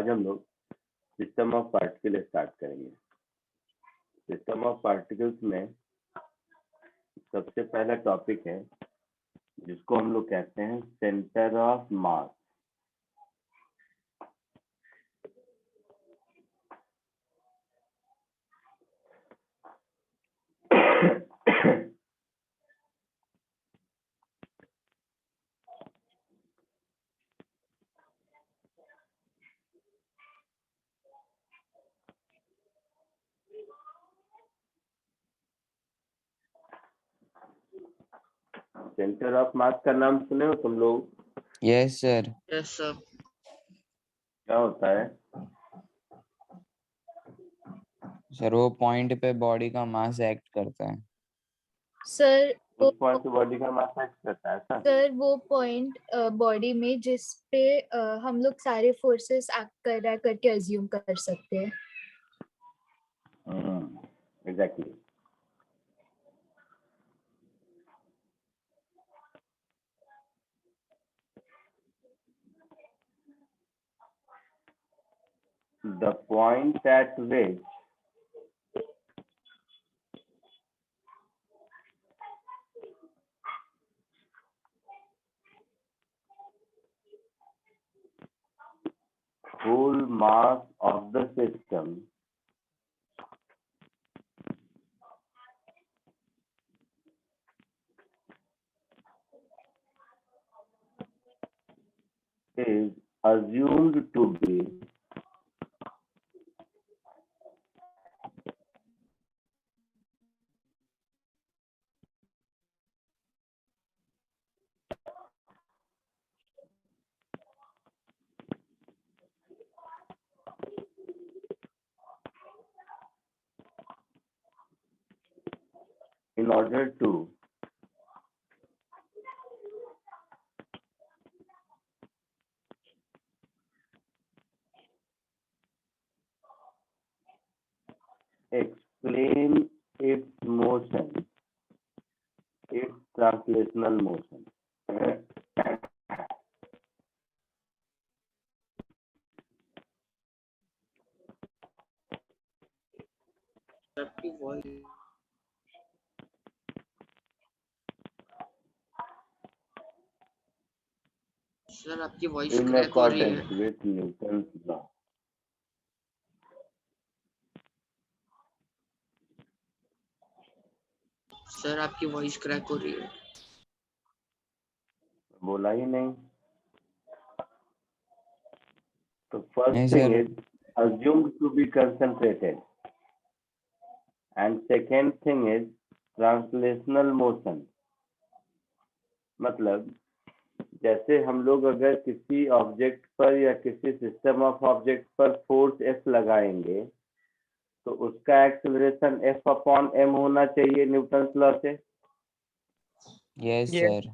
आज हम लोग सिस्टम ऑफ पार्टिकल स्टार्ट करेंगे। सिस्टम ऑफ पार्टिकल्स में सबसे पहला टॉपिक है जिसको हम लोग कहते हैं centre of mass. Centre of mass का नाम सुने हो तुम लोग? Yes sir. Yes sir. क्या होता है? सर वो पॉइंट पे बॉडी का मास एक्ट करता है। सर उस पॉइंट पे बॉडी का मास एक्ट करता है ऐसा? सर वो पॉइंट बॉडी में जिस पे हम लोग सारे फोर्सेस एक्ट कर रहा है करके अज्यूम कर सकते हैं। Exactly. The point at which whole mass of the system is assumed to be in order to explain its motion, its translational motion. आपकी वॉइस सर आपकी वॉइस In क्रैक हो रही accordance है। with Newton's law. सर आपकी voice crack हो रही है। बोला ही नहीं। तो नहीं first thing sir. is assumed to be concentrated, and second thing is translational motion. मतलब जैसे हम लोग अगर किसी ऑब्जेक्ट पर या किसी सिस्टम ऑफ ऑब्जेक्ट पर फोर्स F लगाएंगे तो उसका एक्सेलरेशन F अपॉन m होना चाहिए न्यूटन लॉ से। Yes sir.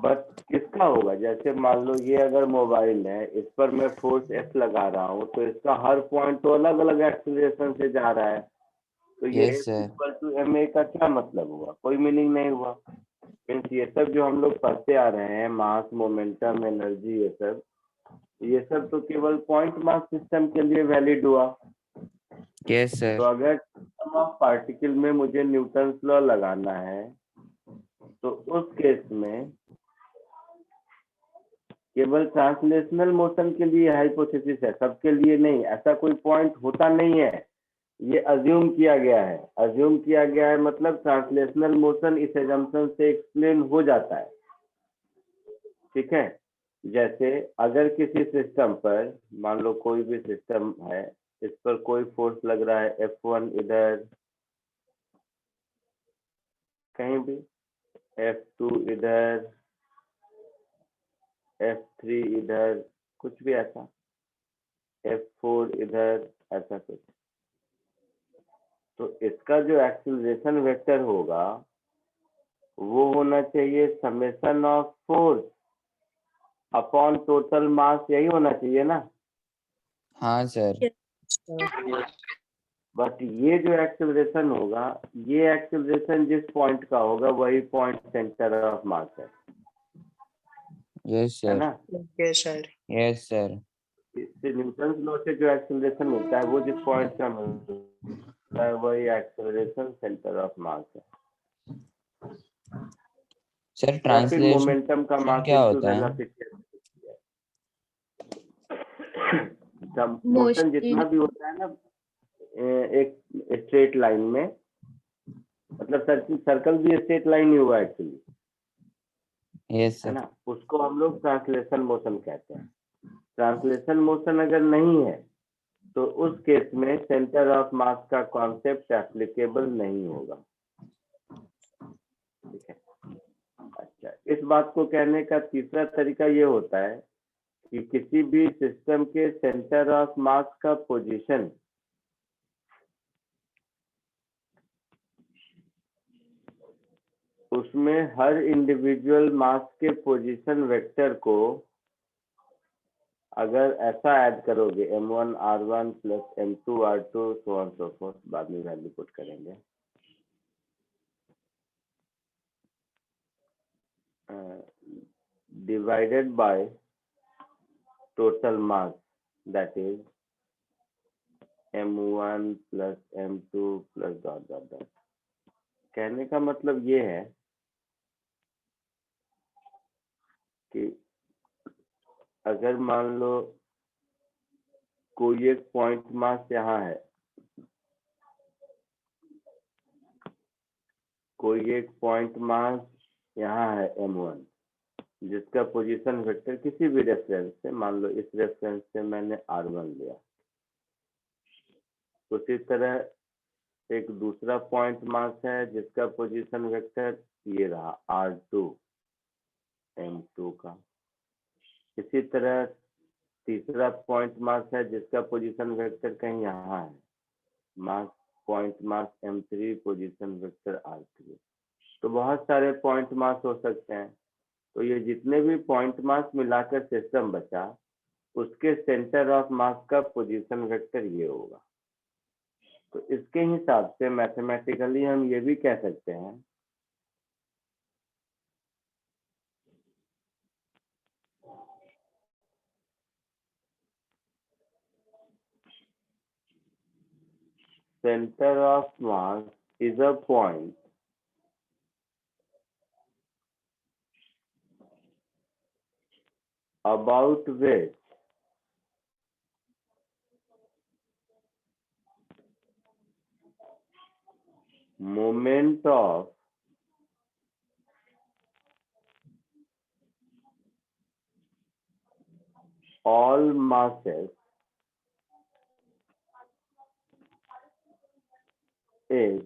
बट किसका होगा? जैसे मान लो ये अगर मोबाइल है, इस पर मैं फोर्स F लगा रहा हूँ तो इसका हर पॉइंट तो अलग अलग एक्सेलरेशन से जा रहा है, तो ये yes F sir. Equal to ma का क्या मतलब हुआ? कोई मीनिंग नहीं हुआ। मीन्स ये सब जो हम लोग पढ़ते आ रहे हैं, मास, मोमेंटम, एनर्जी, ये सब तो केवल पॉइंट मास सिस्टम के लिए वैलिड हुआ। यस तो सर। अगर सिस्टम ऑफ पार्टिकल में मुझे न्यूटन्स लॉ लगाना है तो उस केस में केवल ट्रांसलेशनल मोशन के लिए हाइपोथेसिस है, सबके लिए नहीं। ऐसा कोई पॉइंट होता नहीं है, ये अज्यूम किया गया है। अज्यूम किया गया है मतलब ट्रांसलेशनल मोशन इस एजम्पशन से एक्सप्लेन हो जाता है। ठीक है। जैसे अगर किसी सिस्टम पर, मान लो कोई भी सिस्टम है, इस पर कोई फोर्स लग रहा है F1 इधर, कहीं भी F2 इधर, F3 इधर, कुछ भी ऐसा, F4 इधर, ऐसा कुछ। तो इसका जो एक्सीलरेशन वेक्टर होगा वो होना चाहिए summation of force upon total मास, यही होना चाहिए ना। हाँ सर। बट ये जो एक्सेलरेशन होगा, ये एक्सेलरेशन जिस पॉइंट का होगा वही पॉइंट सेंटर ऑफ मास है यस है सर। ना। Yes sir. Yes sir. इससे न्यूटन लॉ से जो एक्सेलरेशन मिलता है वो जिस पॉइंट का मिलता है वही एक्सेलरेशन सेंटर ऑफ मास है, सर या फिर ट्रांसलेशन मोमेंटम का मास क्या इनटू होता है? वेलोसिटी। मोशन जितना भी होता है ना एक स्ट्रेट लाइन में, मतलब सर्कल भी स्ट्रेट लाइन ही हुआ एक्चुअली, यस है सर। ना, उसको हम लोग ट्रांसलेशन मोशन कहते हैं। ट्रांसलेशन मोशन अगर नहीं है तो उस केस में सेंटर ऑफ मास का कॉन्सेप्ट एप्लीकेबल नहीं होगा। ठीक है। अच्छा, इस बात को कहने का तीसरा तरीका ये होता है कि किसी भी सिस्टम के सेंटर ऑफ मास का पोजीशन उसमें हर इंडिविजुअल मास के पोजीशन वेक्टर को अगर ऐसा ऐड करोगे m1 r1 plus m2 r2 so on so fourth, बाद में वैल्यू पुट करेंगे, divided by total mass that is m1 plus m2 plus dot dot dot. कहने का मतलब ये है कि अगर मान लो कोई एक पॉइंट मास यहाँ है, कोई एक पॉइंट मास यहाँ है m1, जिसका पोजीशन वेक्टर किसी भी रेफरेंस से, मान लो इस रेफरेंस से मैंने r1 लिया, उसी तरह एक दूसरा पॉइंट मास है जिसका पोजीशन वेक्टर ये रहा r2 m2 का, इसी तरह तीसरा पॉइंट मास है जिसका पोजीशन वेक्टर कहीं यहाँ है, मास point mass m3 position vector r3। तो बहुत सारे पॉइंट मास हो सकते हैं, तो ये जितने भी पॉइंट मास मिलाकर सिस्टम बचा उसके सेंटर ऑफ मास का पोजीशन वेक्टर ये होगा। तो इसके हिसाब से मैथमेटिकली हम ये भी कह सकते हैं center of mass is a point about which moment of all masses is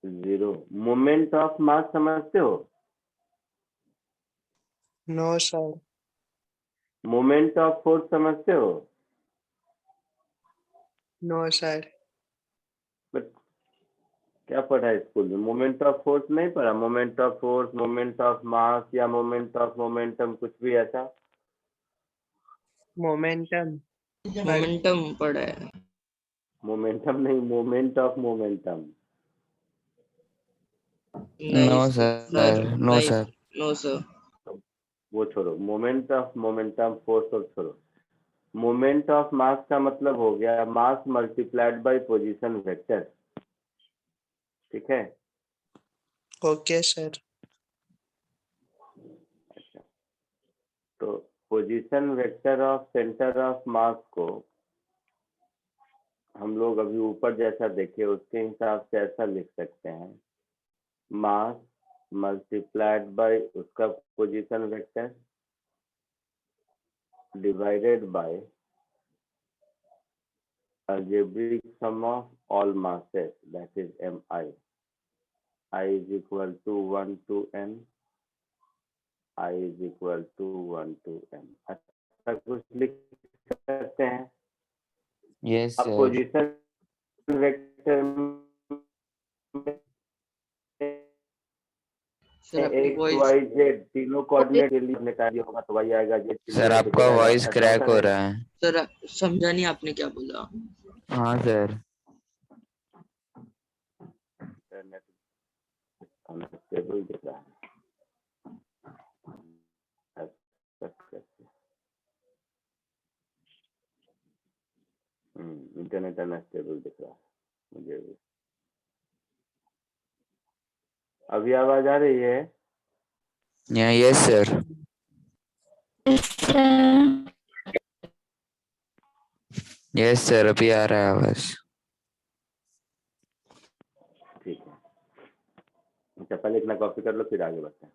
zero। Moment of mass समझते हो? No sir. Moment of force समझते हो? No sir. बट क्या पढ़ा है स्कूल में? मोमेंट ऑफ फोर्स नहीं पढ़ा? Moment of force, moment of मास या मोमेंट ऑफ मोमेंटम, कुछ भी ऐसा? मोमेंटम। मोमेंटम पड़ा है। मोमेंटम नहीं, moment of momentum. No sir, no sir. No sir. वो छोड़ो, मोमेंट ऑफ मोमेंटम फोर्स और छोड़ो। मोमेंट ऑफ मास का मतलब हो गया mass multiplied by position vector. ठीक है। Okay sir. अच्छा, तो position vector of centre of मास को हम लोग अभी ऊपर जैसा देखे उसके हिसाब से ऐसा लिख सकते हैं, मास मल्टीप्लाइड बाय उसका position vector divided by algebraic sum of all masses, that is mi। I is equal to 1 to n, I is equal to 1 to m। ऐसा कुछ लिख सकते हैं। यस अब सर। पोजीशन वेक्टर सर आपकी x voice Y Z तीनों coordinate के लिए हमने कहा दिया होगा, तो वाई आएगा, जेड सर आपका वॉइस क्रैक हो रहा है। सर समझा नहीं आपने क्या बोला। हाँ सर। अनस्टेबल दिख रहा है। इंटरनेट अनस्टेबल दिख रहा है मुझे भी। अभी आवाज आ रही है? Yes sir. यस सर, अभी आ रहा है आवाज। ठीक है, अच्छा पहले इतना कॉपी कर लो फिर आगे बढ़ते हैं।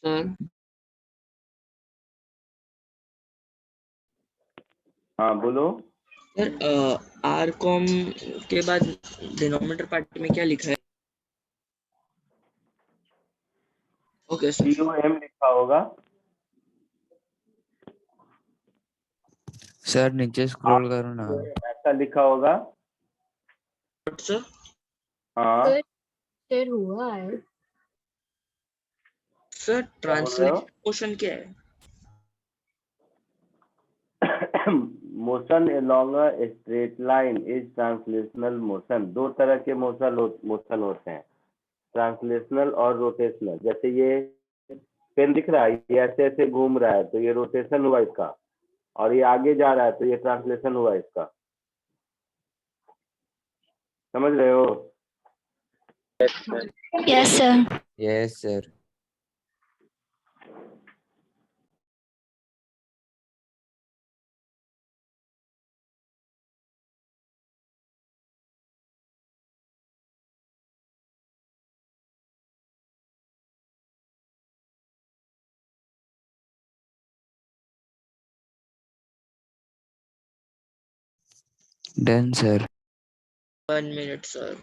सर हाँ बोलो। सर आर कॉम के बाद डिनोमिनेटर पार्ट में क्या लिखा है? Okay sir. COM लिखा होगा। सर नीचे स्क्रॉल करो ना। ऐसा लिखा होगा। सर हाँ सर सर हुआ है। सर क्या बोल रहे हो? ट्रांसलेशन मोशन क्या है? Motion along a straight line is translational motion। दो तरह के मोशन होते हैं, ट्रांसलेशनल और रोटेशनल। जैसे ये पेन दिख रहा है, ये ऐसे ऐसे घूम रहा है तो ये रोटेशन हुआ इसका, और ये आगे जा रहा है तो ये ट्रांसलेशन हुआ इसका। समझ रहे हो? Yes sir. Yes sir. Done sir. 1 minute sir.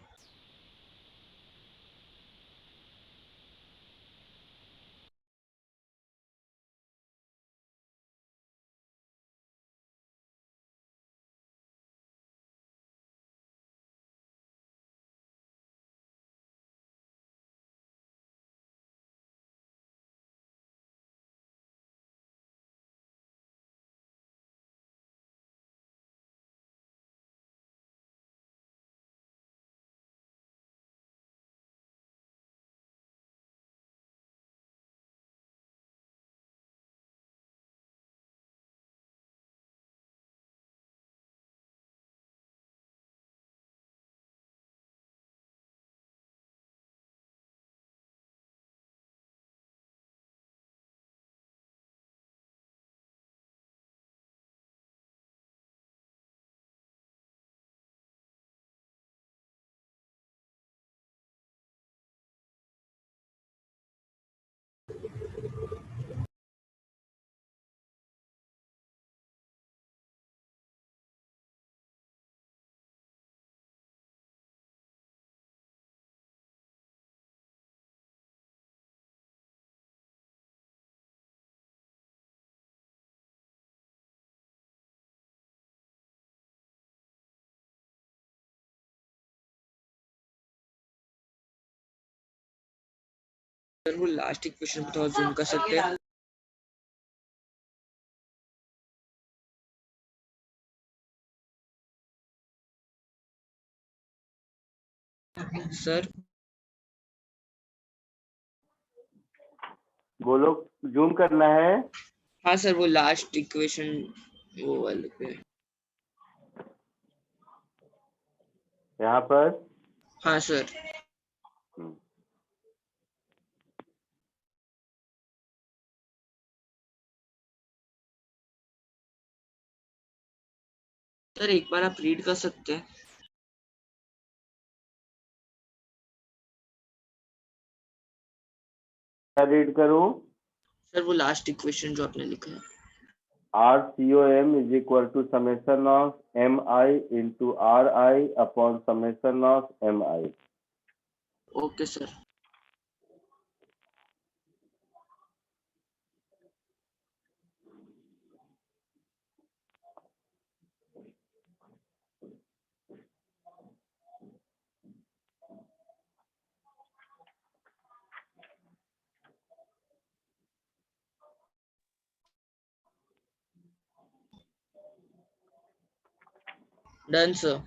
Sir वो लास्ट इक्वेशन पे थोड़ा जूम कर सकते हैं? सर बोलो, जूम करना है। हाँ सर, वो लास्ट इक्वेशन वो वाले पे। यहाँ पर हाँ सर। हम्म, सर एक बार आप रीड कर सकते हैं? क्या रीड करूँ? सर वो लास्ट इक्वेशन जो आपने लिखा है। RCOM is equal to summation of MI into RI upon summation of MI. Okay sir. Done sir.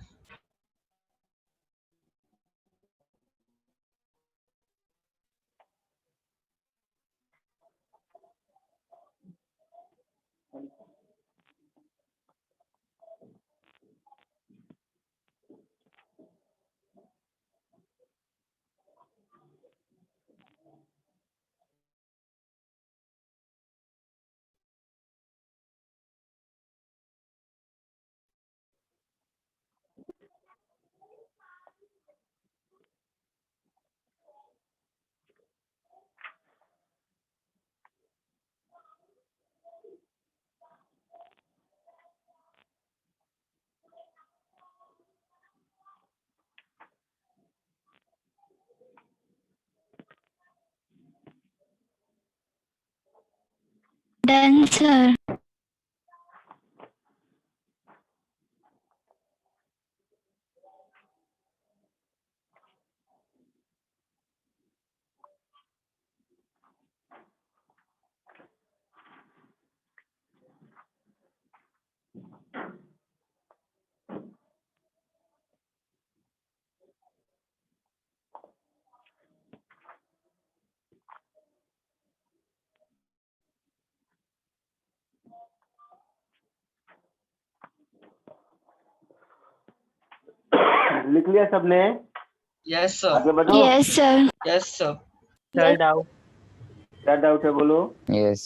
Done, sir. लिख लिया सबने? Yes sir. आगे बढ़ो। Yes, sir. Yes sir. Sir doubt क्या डाउट है बोलो? यस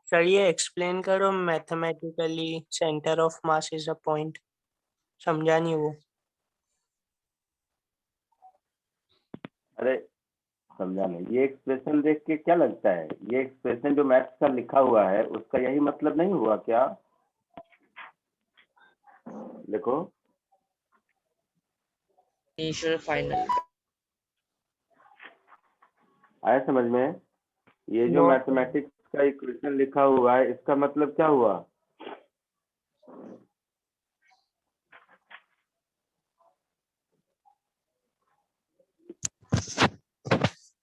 सर ये एक्सप्लेन करो mathematically centre of mass is a point, समझा नहीं वो। अरे समझा नहीं, ये एक्सप्रेशन देख के क्या लगता है? ये एक्सप्रेशन जो मैथ्स का लिखा हुआ है उसका यही मतलब नहीं हुआ क्या? देखो, इनिशियल फाइनल। आया समझ में? ये जो No, मैथमेटिक्स का इक्वेशन लिखा हुआ है इसका मतलब क्या हुआ?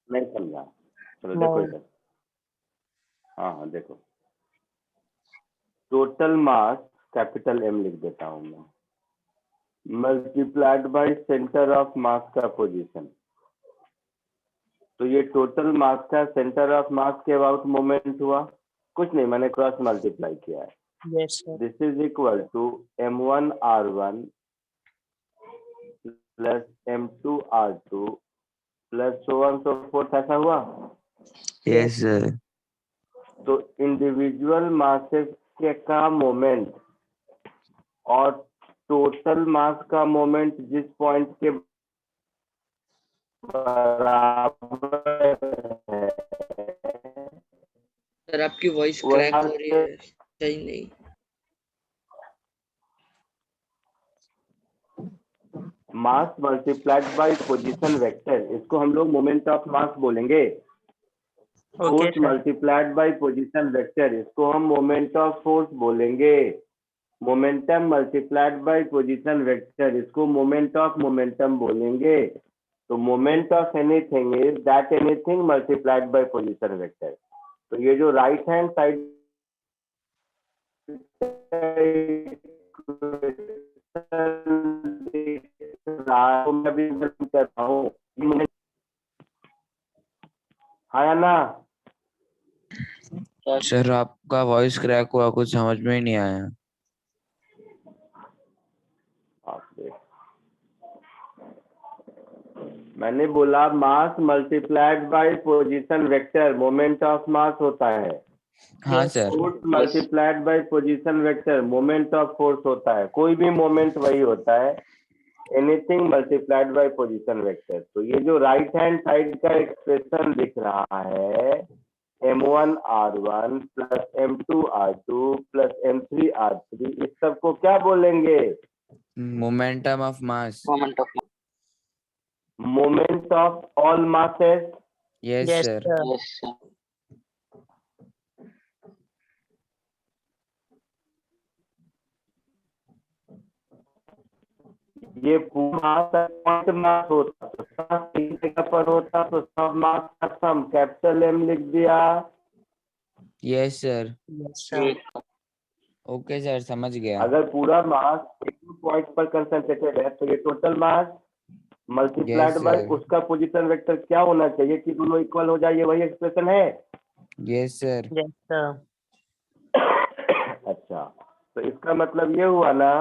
नहीं समझा? चलो देखो नहीं। इधर। हाँ देखो, टोटल मास कैपिटल M लिख देता हूँ मैं, multiplied by centre of mass का पोजीशन। तो ये टोटल मास का सेंटर ऑफ मास के अबाउट मोमेंट हुआ, कुछ नहीं, मैंने क्रॉस मल्टीप्लाई किया है। Yes sir. This is equal to M1 R1 plus M2 R2 plus so on so forth, ऐसा हुआ? यस सर तो इंडिविजुअल मासेस के का मोमेंट और टोटल मास का मोमेंट जिस पॉइंट के बराबर है सर आपकी वॉइस वहाँ क्रैक हो रही से है, सही नहीं। Mass multiplied by position vector, इसको हम लोग मोमेंट ऑफ मास बोलेंगे। Okay force sir. Multiplied by position vector, इसको हम मोमेंट ऑफ फोर्स बोलेंगे। Momentum multiplied by position vector, इसको मोमेंट ऑफ मोमेंटम बोलेंगे। तो moment of anything is that anything multiplied by position vector. तो ये जो राइट हैंड साइड मैं भी कर रहा हूँ, हाँ या ना? सर आपका वॉइस क्रैक हुआ, कुछ समझ में ही नहीं आया। मैंने बोला mass multiplied by position vector moment of मास होता है। हाँ Yes, sir. Force multiplied by position vector moment of force होता है। कोई भी मोमेंट वही होता है, anything multiplied by position vector. तो ये जो राइट हैंड साइड का एक्सप्रेशन दिख रहा है m1r1 plus m2r2 plus m3r3, इस सब को क्या बोलेंगे? Momentum of mass. Moment of all masses. Yes yes, sir. sir. ये पूरा पॉइंट मास होता तो सब एक जगह पर होता तो सब मास का सम कैपिटल एम लिख दिया। Yes sir. Yes, sir. Okay sir, समझ गया। अगर पूरा मास एक पॉइंट पर कंसंट्रेटेड है तो ये total mass multiplied Yes, by sir. उसका पोजीशन वेक्टर क्या होना चाहिए कि दोनों इक्वल हो जाए, ये वही एक्सप्रेशन है। Yes sir. Yes, sir. अच्छा, तो इसका मतलब ये हुआ ना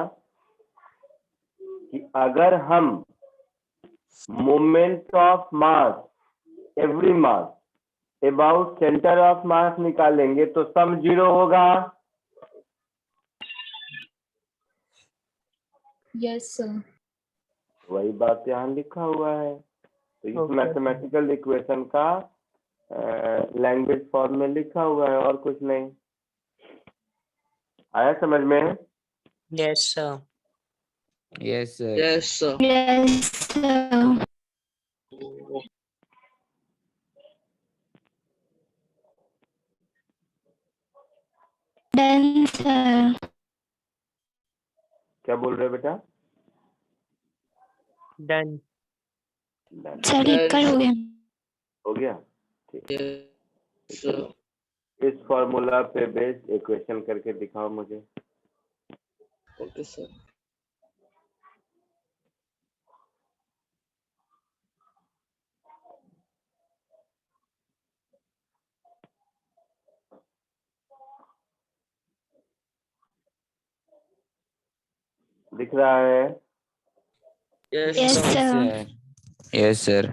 कि अगर हम moment of mass every mass about centre of मास निकालेंगे तो सम 0 होगा। Yes sir. वही बात यहाँ लिखा हुआ है। तो इस Okay. मैथमेटिकल इक्वेशन का लैंग्वेज फॉर्म में लिखा हुआ है और कुछ नहीं। आया समझ में? Yes, sir. Yes sir. Yes, sir. Yes sir. Done sir. क्या बोल रहे हो बेटा? Done. Done. सर इक्वल हो गया। हो गया? ठीक। Yes, sir. इस फॉर्मूला पे बेस्ड इक्वेशन करके दिखाओ मुझे। Okay, sir. दिख रहा है? Yes, Yes, sir. Yes sir. Sir. Yes sir.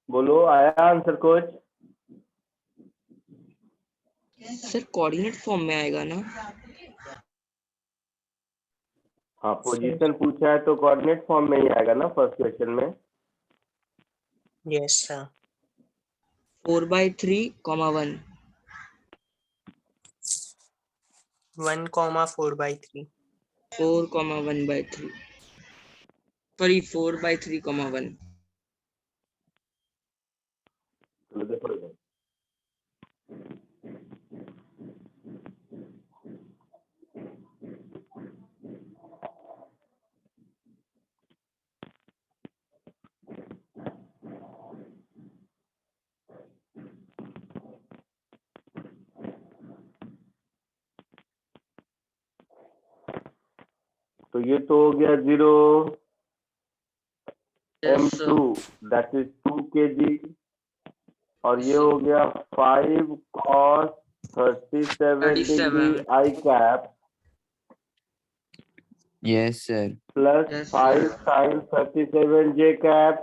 बोलो, आया answer coach? Sir coordinate form में आएगा ना? हाँ, पोजीशन पूछा है तो कोऑर्डिनेट फॉर्म में ही आएगा ना फर्स्ट क्वेश्चन में। Yes, sir. 4/3, 1. 1,4/3. 4, 1/3. Sorry, 4/3, 1. चलो देखो इधर। तो ये तो हो गया 0 Yes, sir. m2 that is 2 kg, और ये हो गया 5 cos 37 degree 37. I cap Yes, sir. Plus Yes, 5 sir. sin 37 J cap,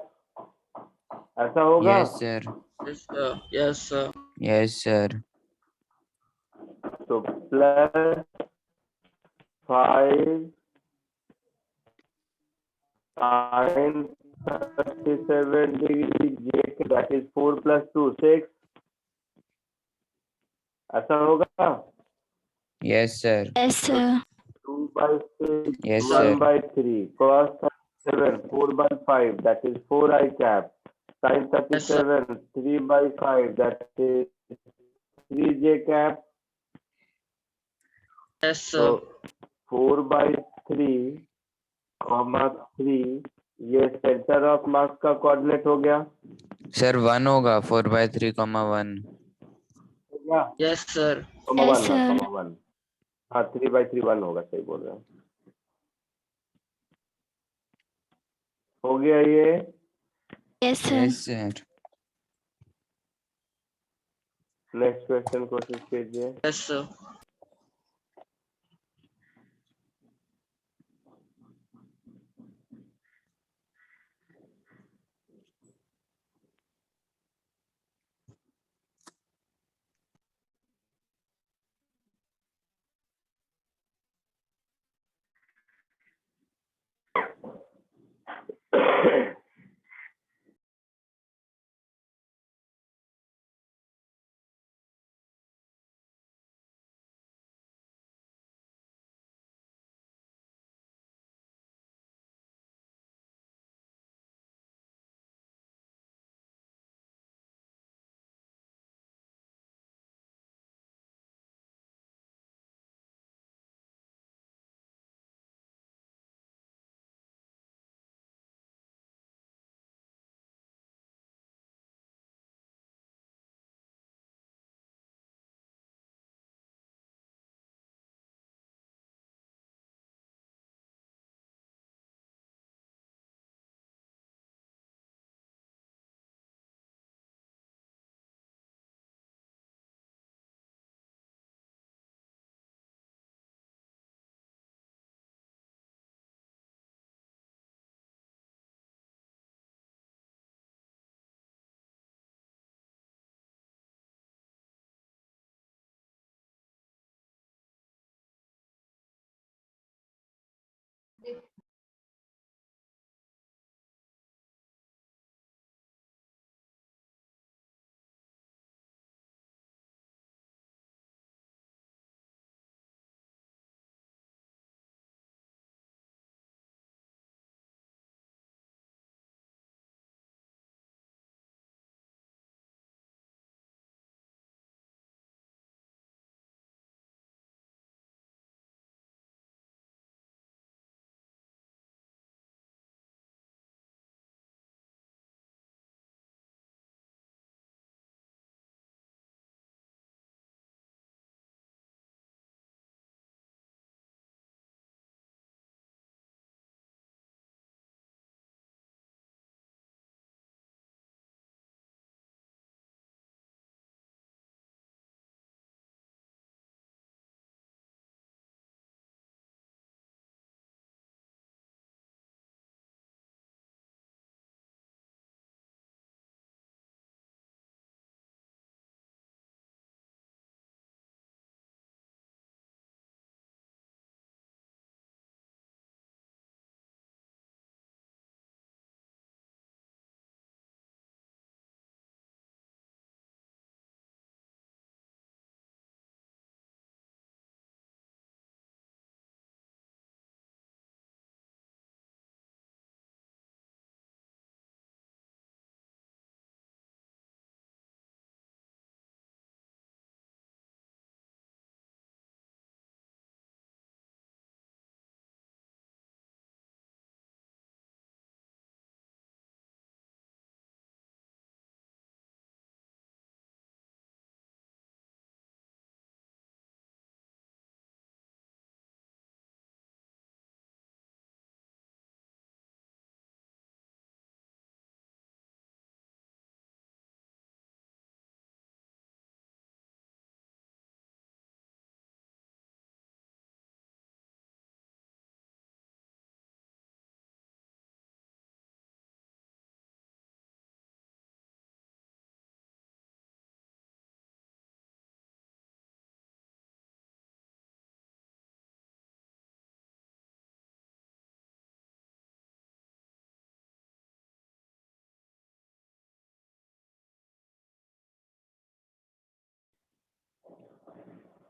ऐसा होगा? Yes, sir. Yes, sir. Yes, sir. Yes, sir. तो plus 5 sin 37 degree J cap that is 4 plus 2 6, ऐसा होगा? Yes, sir. Yes, sir. 2 by 6 Yes, 1 sir. by 3 cos 37 4 by 5 that is 4 I cap sin Yes, sir. 37 3 by 5 that is 3 J cap. Yes, So sir. 4 by 3 comma 3 ये centre of mass का coordinate हो गया। Sir, 1 होगा 4/3, 1. हो गया Yes, sir. comma Yes, 1, हाँ sir. comma 1, हाँ 3 by 3 1 होगा, सही बोल रहे हैं। हो गया ये। Yes, sir. Yes, sir. Next question कोशिश कीजिए। Yes, sir.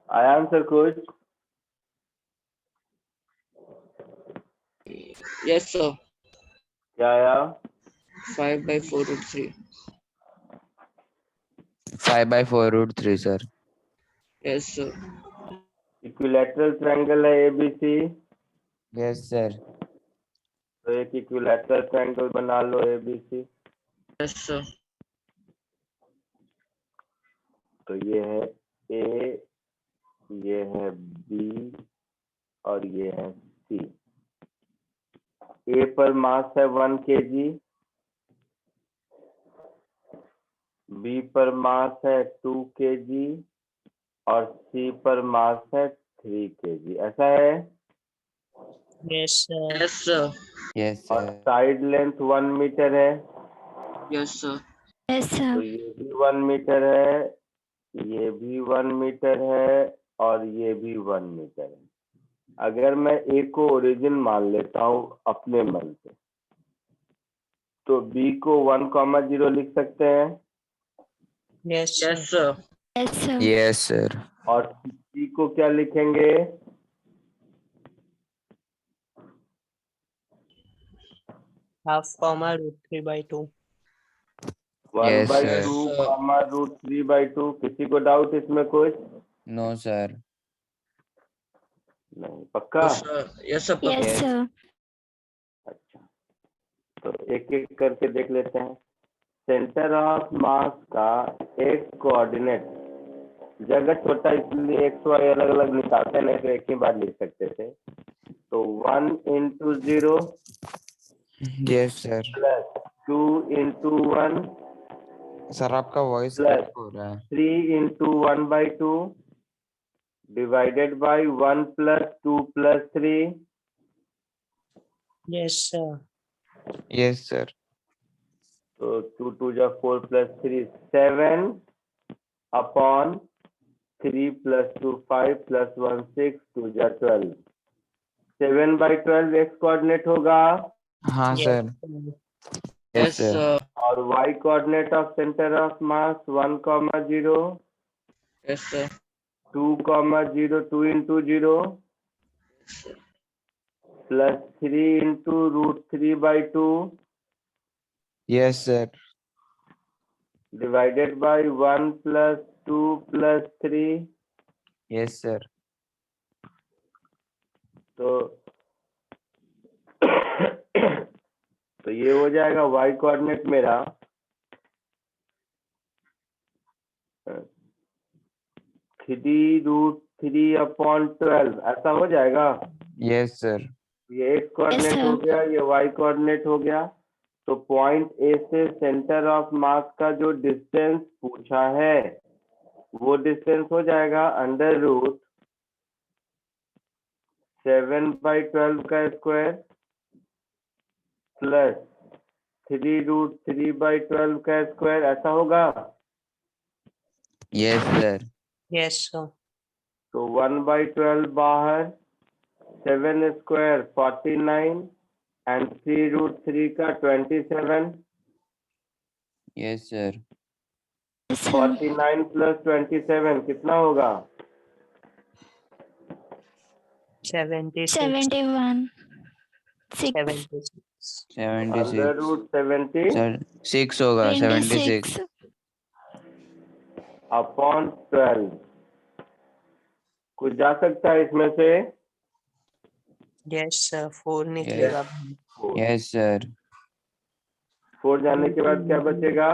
आया आंसर कुछ? Yes, sir. क्या आया? 5/4√3. 5/4√3 sir. Yes, sir. Equilateral triangle है एबीसी, Yes sir. तो एक इक्विलैटरल ट्रायंगल बना लो एबीसी। Yes, sir. तो ये है ए, ये है बी और ये है सी। ए पर मास है 1 kg, बी पर मास है 2 kg और सी पर मास है 3 kg। ऐसा है? Yes, sir. Yes, sir. Yes और sir. साइड लेंथ 1 मीटर है, Yes, sir. Yes, तो sir. ये भी 1 मीटर है, ये भी 1 मीटर है और ये भी 1 मीटर है। अगर मैं ए को ओरिजिन मान लेता हूँ अपने मन से, तो बी को 1,0 लिख सकते हैं Yes, sir. Yes, sir. Yes, sir. Yes sir. और सी को क्या लिखेंगे? Half comma √3/2. Yes, sir. 1/2 comma √3/2। किसी को डाउट इसमें कुछ? No sir. नहीं, पक्का? Yes, sir. Yes, sir. Yes, Yes. sir. अच्छा, तो एक एक करके देख लेते हैं। सेंटर ऑफ मास का एक कोऑर्डिनेट, जगह छोटा इसलिए एक्स वाई अलग अलग निकालते, नहीं तो एक ही बार लिख सकते थे। तो 1 into 0 Yes sir. Plus 2 into 1 sir आपका वॉइस Plus. कट हो रहा है। 3 into 1/2 divided by 1 plus 2 plus 3, Yes, sir. Yes sir. so 2 2 जा 4 plus 3 7 upon 3 plus 2 5 plus 1 6 2 जा 12। 7/12 x कोऑर्डिनेट होगा हाँ Yes, sir. sir. Yes Yes, sir. sir. और y coordinate of centre of mass 1,0 Yes, sir. 2,0 2 into 0 plus 3 into √3/2 Yes sir. divided by 1 plus 2 plus 3, Yes sir. तो तो ये हो जाएगा y coordinate मेरा 3√3/12, ऐसा हो जाएगा। Yes sir. ये x कोऑर्डिनेट sir. हो गया, ये y कोऑर्डिनेट हो गया। तो पॉइंट ए से सेंटर ऑफ मास का जो डिस्टेंस पूछा है वो डिस्टेंस हो जाएगा √7/12 का स्क्वायर प्लस 3√3/12 का स्क्वायर, ऐसा होगा। Yes sir. Yes, sir. तो 1/12 बाहर, 7 स्क्वायर 49 एंड 3√3 का 27। Yes sir. Yes, sir. 49 plus 27 कितना होगा? 76. 71. 6. 76. 76. √70 सर 6 होगा 76. 26. अपॉन 12। कुछ जा सकता है इसमें से? Yes, sir. 4 निकलेगा। Yes sir. 4 जाने के बाद क्या बचेगा?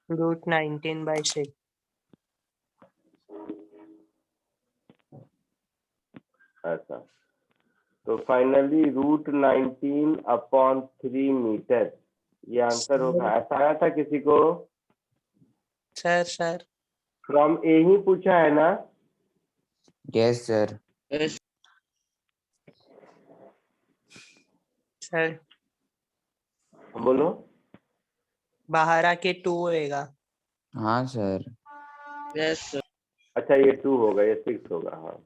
√19/6. ऐसा, तो फाइनली √19/3 मीटर ये आंसर होगा। ऐसा आया था किसी को? Sir. फ्रॉम ए ही पूछा है ना? Yes sir. Yes. Sir. बोलो। बाहर आके 2 होएगा। हाँ सर। Yes, sir. अच्छा, ये 2 होगा, ये 6 होगा। हाँ,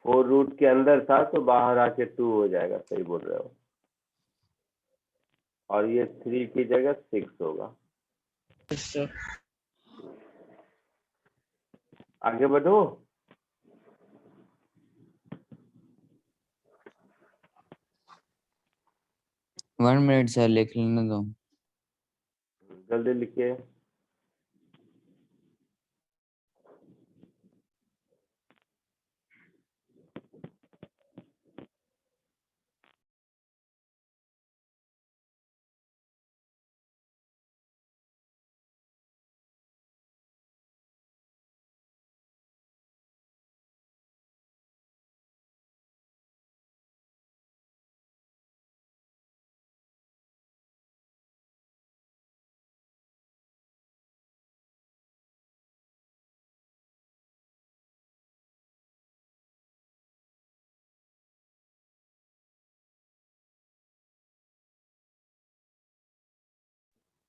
4 रूट के अंदर था तो बाहर आके 2 हो जाएगा, सही बोल रहे हो। और ये 3 की जगह 6 होगा। Yes, sir. आगे बढ़ो। 1 मिनट सर, लिख लेने दो। जल्दी लिखिए।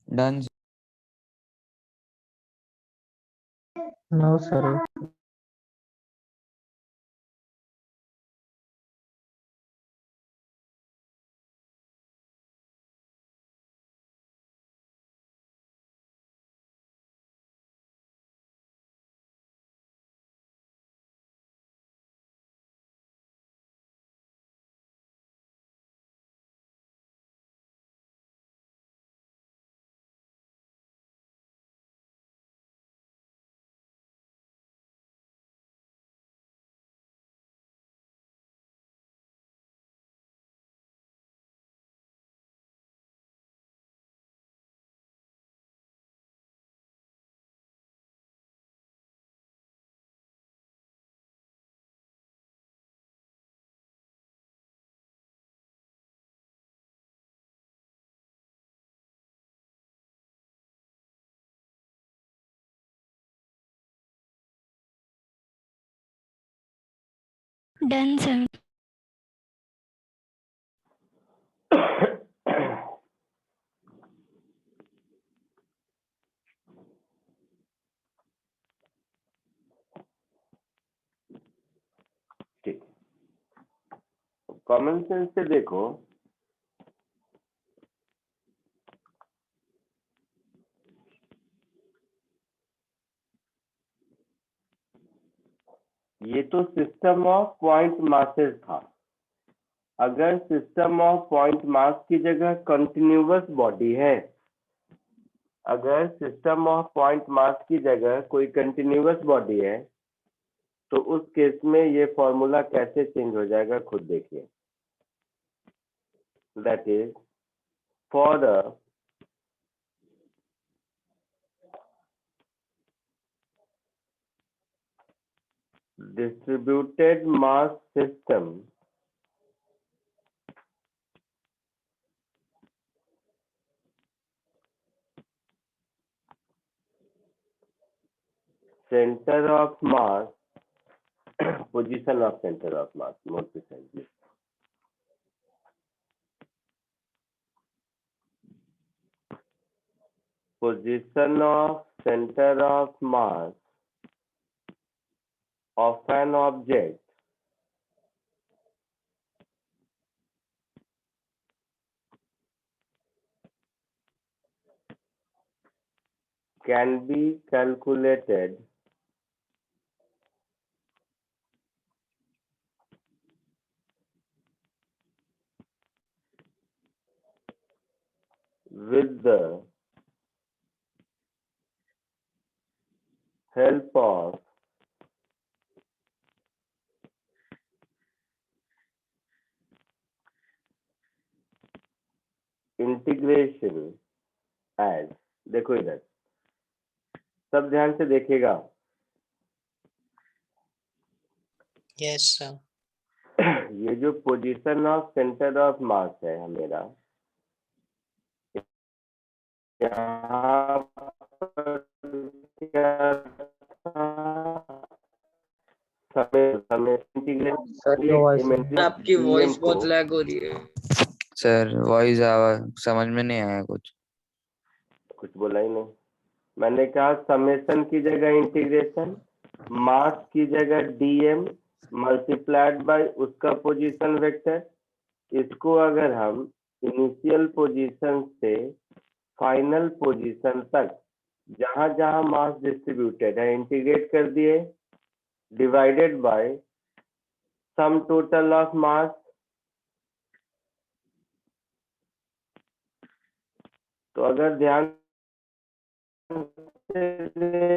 Done. No, sir. Done, sir. ठीक, कॉमन सेंस से देखो, ये तो सिस्टम ऑफ पॉइंट मासेस था। अगर सिस्टम ऑफ पॉइंट मास की जगह कंटिन्यूअस बॉडी है, अगर सिस्टम ऑफ पॉइंट मास की जगह कोई कंटिन्यूअस बॉडी है, तो उस केस में ये फॉर्मूला कैसे चेंज हो जाएगा खुद देखिए। That is for the distributed mass system, center of mass, position of center of mass more precisely, position of center of mass of an object can be calculated with the help of integration as, देखो इधर सब ध्यान से देखिएगा। Yes, sir. ये जो position of centre of मास है मेरा, यहाँ पर क्या आपकी वॉइस बहुत लैग हो रही है। सर वॉइस समझ में नहीं आया कुछ। कुछ बोला ही नहीं। मैंने कहा समेशन की जगह इंटीग्रेशन, मास की जगह डीएम मल्टीप्लाइड बाय उसका पोजीशन वेक्टर। इसको अगर हम इनिशियल पोजीशन से फाइनल पोजीशन तक जहां जहां मास डिस्ट्रीब्यूटेड है इंटीग्रेट कर दिए, divided by sum total of mass. तो अगर ध्यान से देखोगे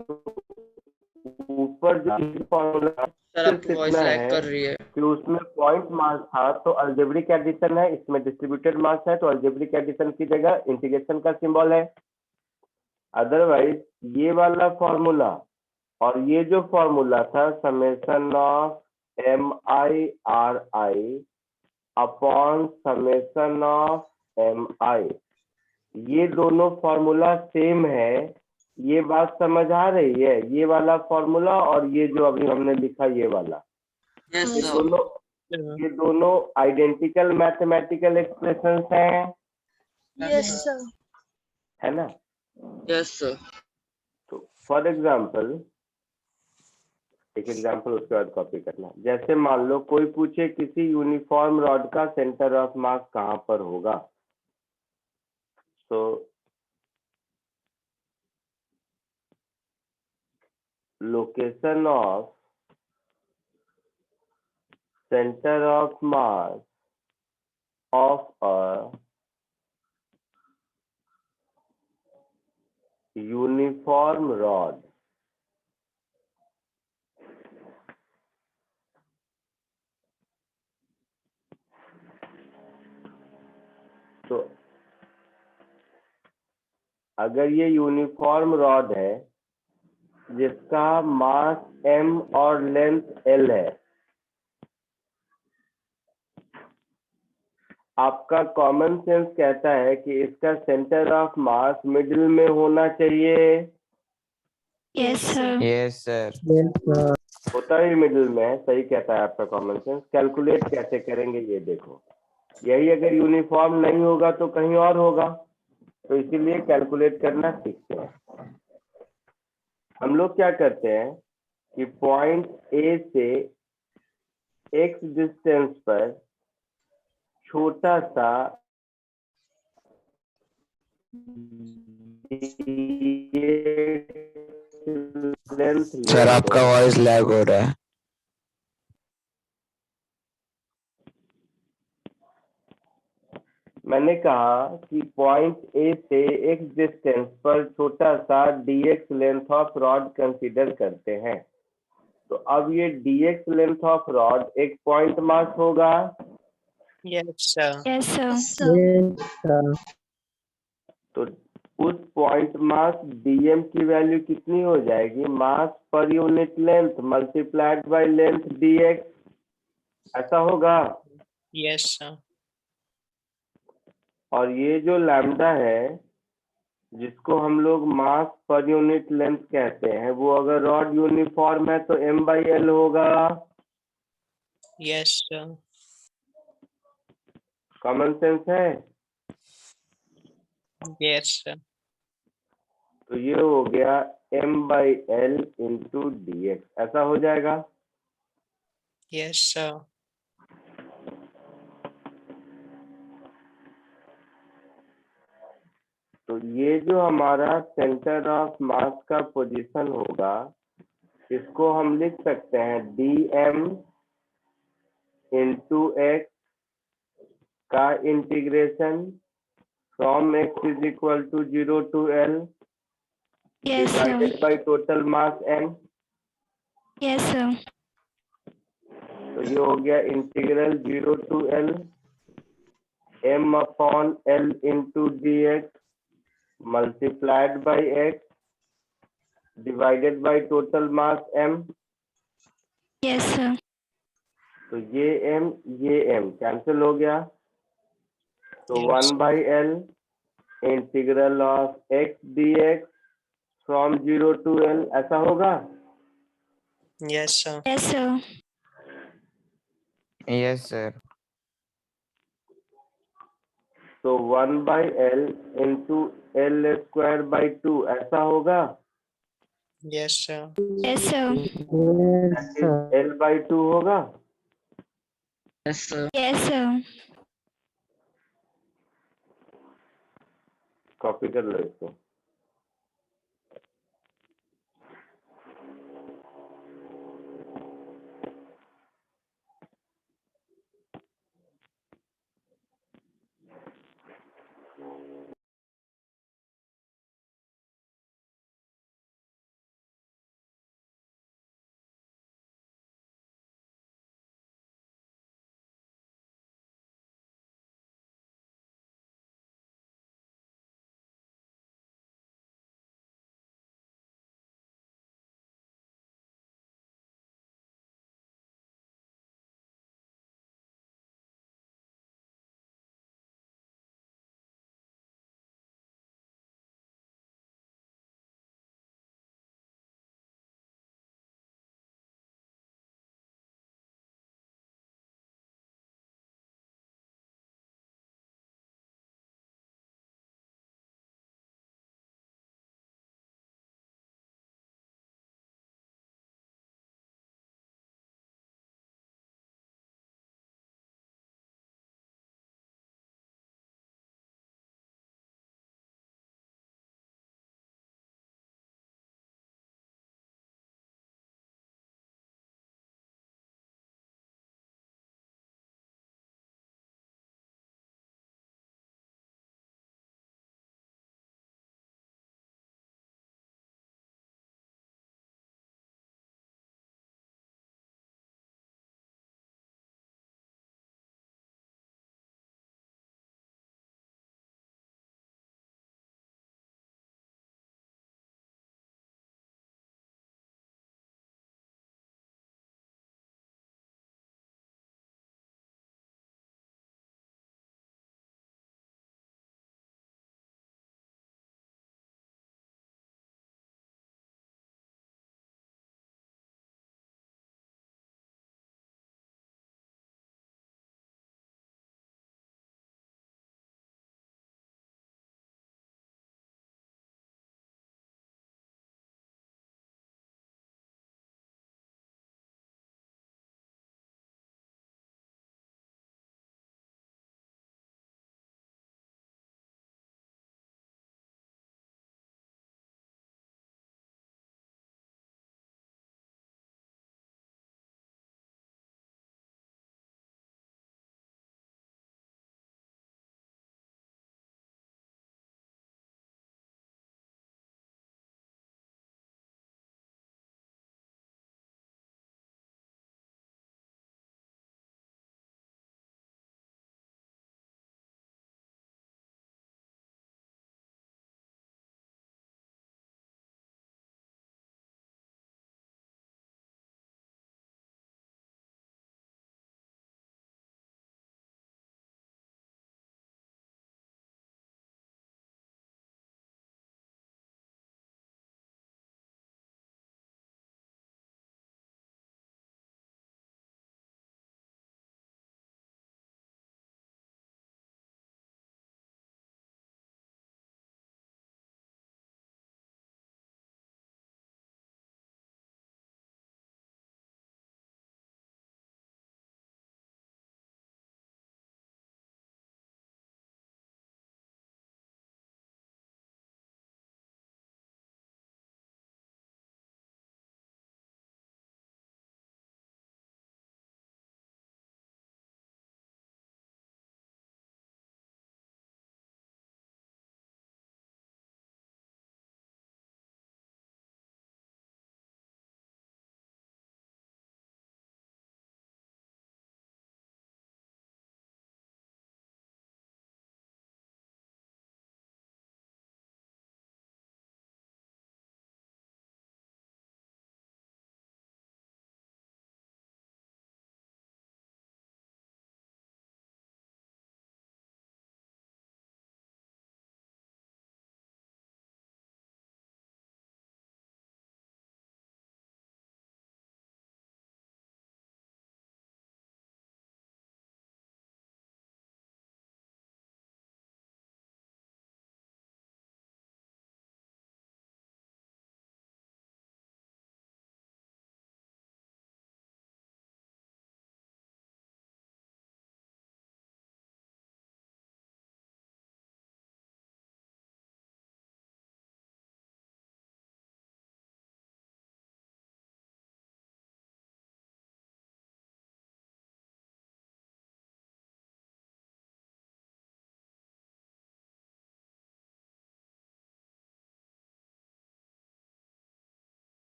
तो ऊपर जो फॉर्मूला सर आपकी वॉइस लैग कर रही है। कि उसमें पॉइंट मास था तो अल्जेब्रिक एडिशन है, इसमें डिस्ट्रीब्यूटेड मास है तो अल्जेब्रिक एडिशन की जगह इंटीग्रेशन का सिंबल है। अदरवाइज ये वाला फॉर्मूला और ये जो फॉर्मूला था summation of MI/RI upon summation of MI, ये दोनों फॉर्मूला सेम है। ये बात समझ आ रही है? ये वाला फॉर्मूला और ये जो अभी हमने लिखा ये वाला, यस ये सर। दोनों आइडेंटिकल मैथमेटिकल एक्सप्रेशंस हैं, यस सर। है ना? Yes sir. तो फॉर एग्जाम्पल, एक एग्जाम्पल उसके बाद कॉपी करना। जैसे मान लो कोई पूछे किसी यूनिफॉर्म रॉड का सेंटर ऑफ मास कहाँ पर होगा, तो location of center of mass of a uniform rod तो अगर ये यूनिफॉर्म रॉड है जिसका मास m और लेंथ l है, आपका कॉमन सेंस कहता है कि इसका सेंटर ऑफ मास मिडिल में होना चाहिए। Yes, sir. Yes sir. होता ही मिडिल में है, सही कहता है आपका कॉमन सेंस। कैलकुलेट कैसे करेंगे ये देखो, यही अगर यूनिफॉर्म नहीं होगा तो कहीं और होगा, तो इसीलिए कैलकुलेट करना सीखते हैं। हम लोग क्या करते हैं कि पॉइंट ए से x डिस्टेंस पर छोटा सा लेंथ सर आपका वॉइस लैग हो रहा है। मैंने कहा कि पॉइंट ए से x डिस्टेंस पर छोटा सा dx length of rod consider करते हैं। तो अब ये dx लेंथ ऑफ रॉड एक पॉइंट मास होगा। Yes, sir. Yes, sir. तो उस पॉइंट मास dm की वैल्यू कितनी हो जाएगी? Mass per unit length multiplied by length dx, ऐसा होगा। Yes, sir. और ये जो लैम्डा है जिसको हम लोग मास पर यूनिट लेंथ कहते हैं, वो अगर रॉड यूनिफॉर्म है तो m/l होगा। Yes, sir. कॉमन सेंस है? Yes, sir. तो ये हो गया m/l इंटू dx, ऐसा हो जाएगा। Yes, sir. तो ये जो हमारा सेंटर ऑफ मास का पोजीशन होगा, इसको हम लिख सकते हैं dm इंटू x का integration from x is equal to 0 to l Yes, sir. Divided by total mass m। Yes, sir. तो ये हो गया integral 0 to l m upon l into dx multiplied by x divided by total mass m। Yes, sir. तो ये m cancel हो गया, तो Yes. 1/l integral of x dx from 0 to l, ऐसा होगा। Yes, sir. Yes, sir. Yes sir. तो 1/l into l square by 2, ऐसा होगा। Yes, sir. Yes, sir. l/2 होगा। Yes sir. Yes, sir. Copy कर लो इसको।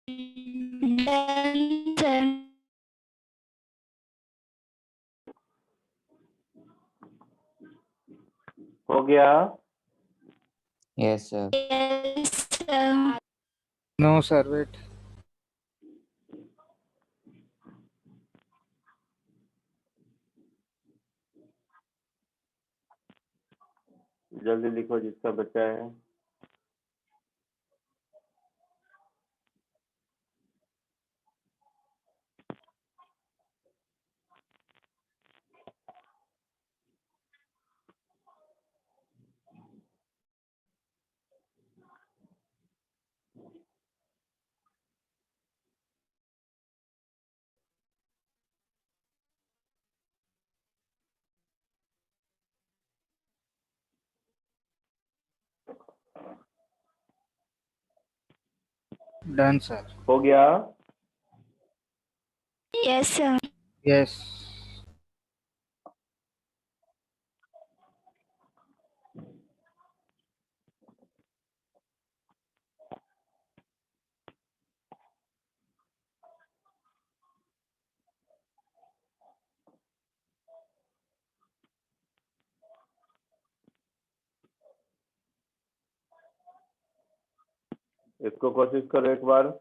Done, sir. हो गया? Yes, sir. Yes, sir. No, sir. Wait. जल्दी लिखो जिसका बचा है। Done, sir. हो गया? Yes, sir. Yes. इसको कोशिश करो एक बार।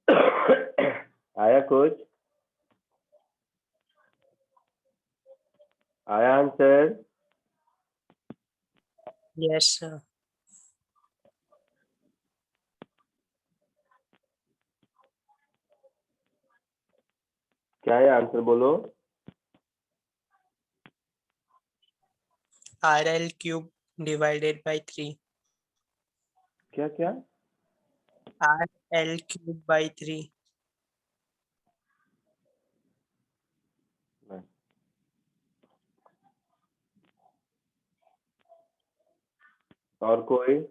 आया कुछ? आया आंसर? Yes, sir. क्या है आंसर बोलो? RL cube divided by 3. क्या क्या? RL cube by 3. और कोई?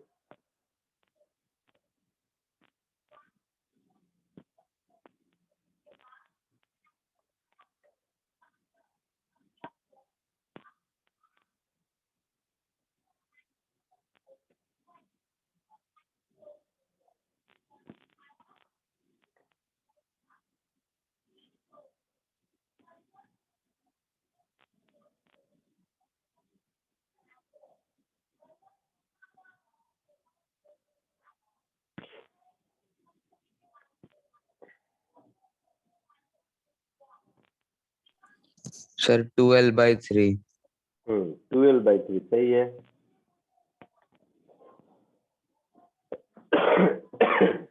सर 12/3। 12/3 सही है।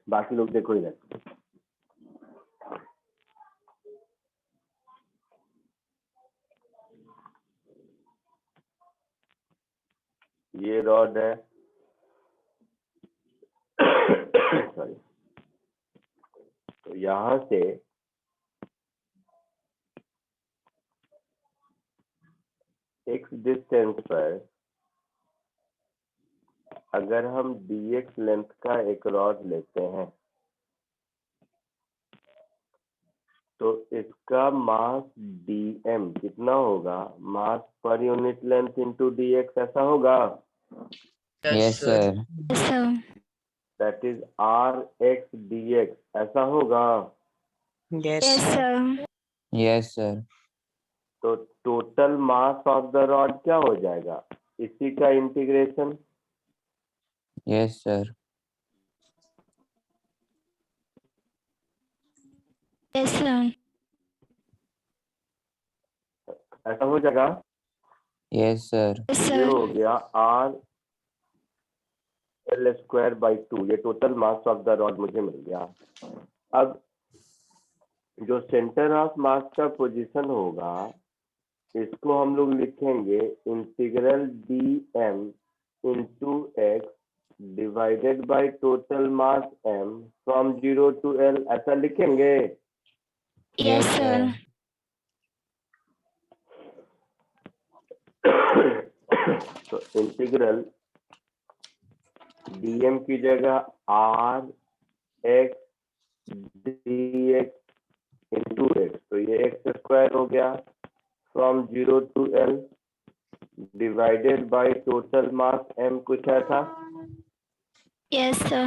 बाकी लोग देखो इधर। ये रॉड है। सॉरी। तो यहां से x डिस्टेंस पर अगर हम dx लेंथ का एक रॉड लेते हैं तो इसका मास dm कितना होगा? Mass per unit length into dx ऐसा होगा। Yes sir. Yes, sir. That is rx dx ऐसा होगा। Yes, Yes, sir. sir. Yes sir. तो total mass of the rod क्या हो जाएगा? इसी का integration. Yes sir. Yes, sir. ऐसा हो जाएगा। Yes sir. Yes, ये sir. हो गया r l स्क्वायर बाई 2। ये total mass of the rod मुझे मिल गया। अब जो सेंटर ऑफ मास का पोजीशन होगा इसको हम लोग लिखेंगे integral dm into x divided by total mass m from 0 to l ऐसा लिखेंगे। Yes, sir. तो इंटीग्रल dm की जगह r x dx into x, तो ये x स्क्वायर हो गया from 0 to l divided by total mass m कुछ ऐसा। Yes, sir.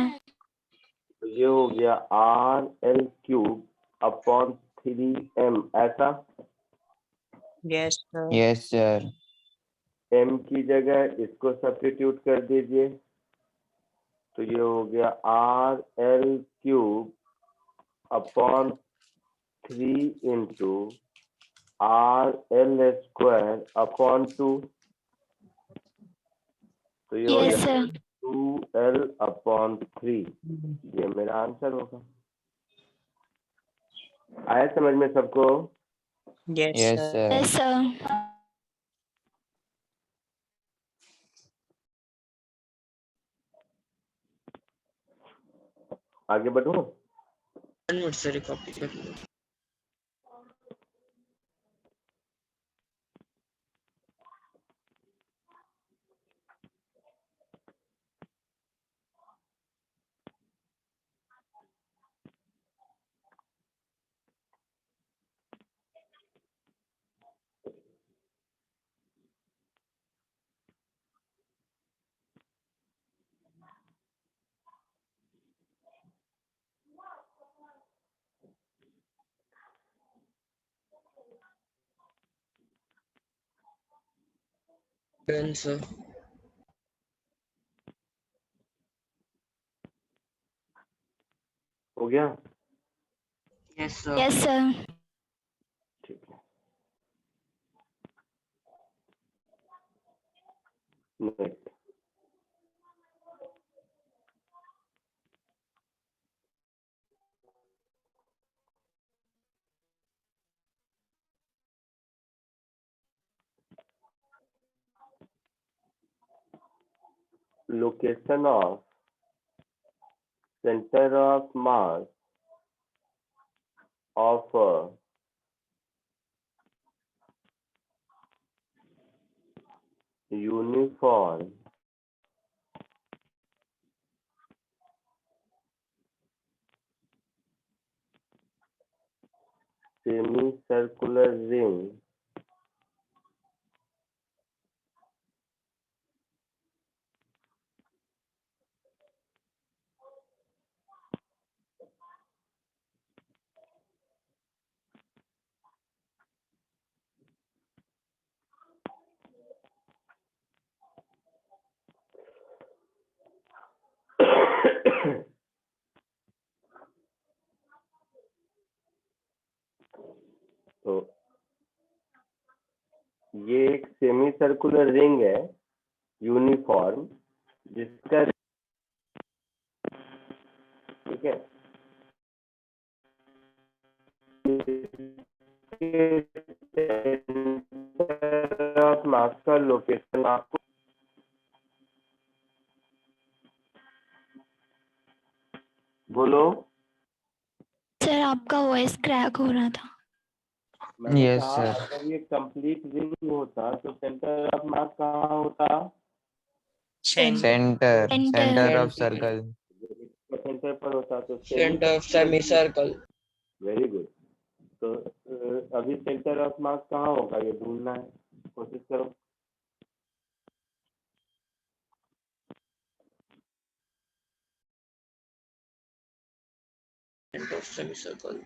तो ये हो गया RL क्यूब अपॉन 3m ऐसा। Yes, sir. Yes sir. m की जगह इसको सब्स्टिट्यूट कर दीजिए तो ये हो गया RL cube upon 3 into RL square upon 2। तो ये हो Yes, गया sir. 2l upon 3। ये मेरा आंसर होगा। आया समझ में सबको? Yes, yes sir. Sir. Yes, sir. आगे बढ़ो। 1 मिनट सर, कॉपी कर लो। Done, sir. हो गया। Yes, sir. Yes, sir. ठीक है, next. Location of center of mass of a uniform semicircular ring तो ये एक सेमी सर्कुलर रिंग है यूनिफॉर्म, जिसका, ठीक है, ऑफ मास का लोकेशन आपको बोलो। सर आपका वॉइस क्रैक हो रहा था। मैंने Yes, कहा sir. अगर ये कंप्लीट रिंग होता तो सेंटर ऑफ मास कहाँ होता? Center Center. of circle. Centre पर होता तो Center of semicircle. Very good. तो अभी सेंटर ऑफ मास कहाँ होगा ये ढूंढना है, कोशिश करो। Center of semicircle.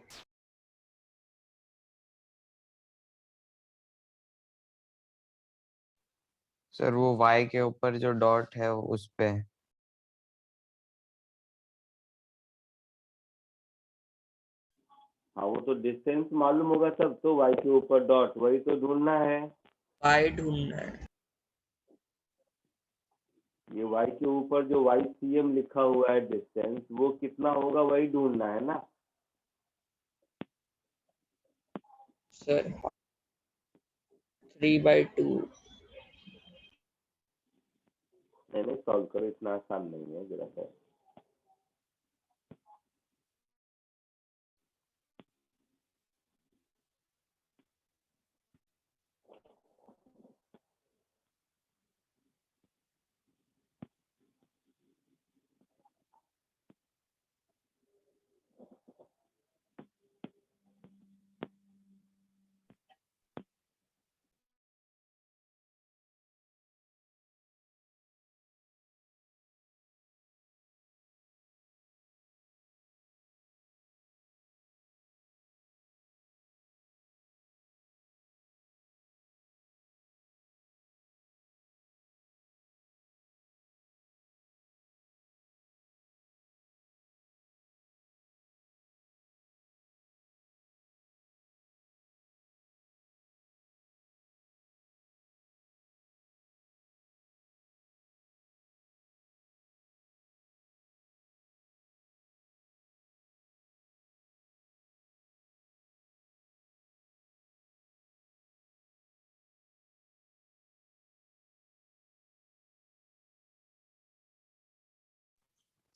सर वो y के ऊपर जो डॉट है उस पे। हाँ, वो तो डिस्टेंस मालूम होगा तब तो, y के ऊपर डॉट, वही तो ढूंढना है। Y ढूंढना है। ये y के ऊपर जो YCM लिखा हुआ है डिस्टेंस, वो कितना होगा वही ढूंढना है ना। सर 3/2। मैंने सॉल्व करो, इतना आसान नहीं है, जरा सा।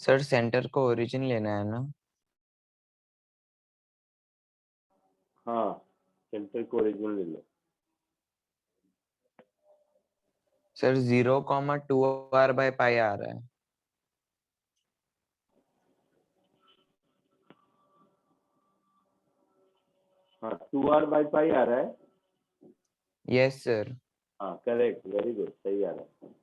सर सेंटर को ओरिजिन लेना है ना? हाँ, सेंटर को ओरिजिन ले लो। सर 0,2r/π आ रहा है। हाँ, 2r/π आ रहा है। Yes sir. हाँ, करेक्ट, वेरी गुड, सही आ रहा है।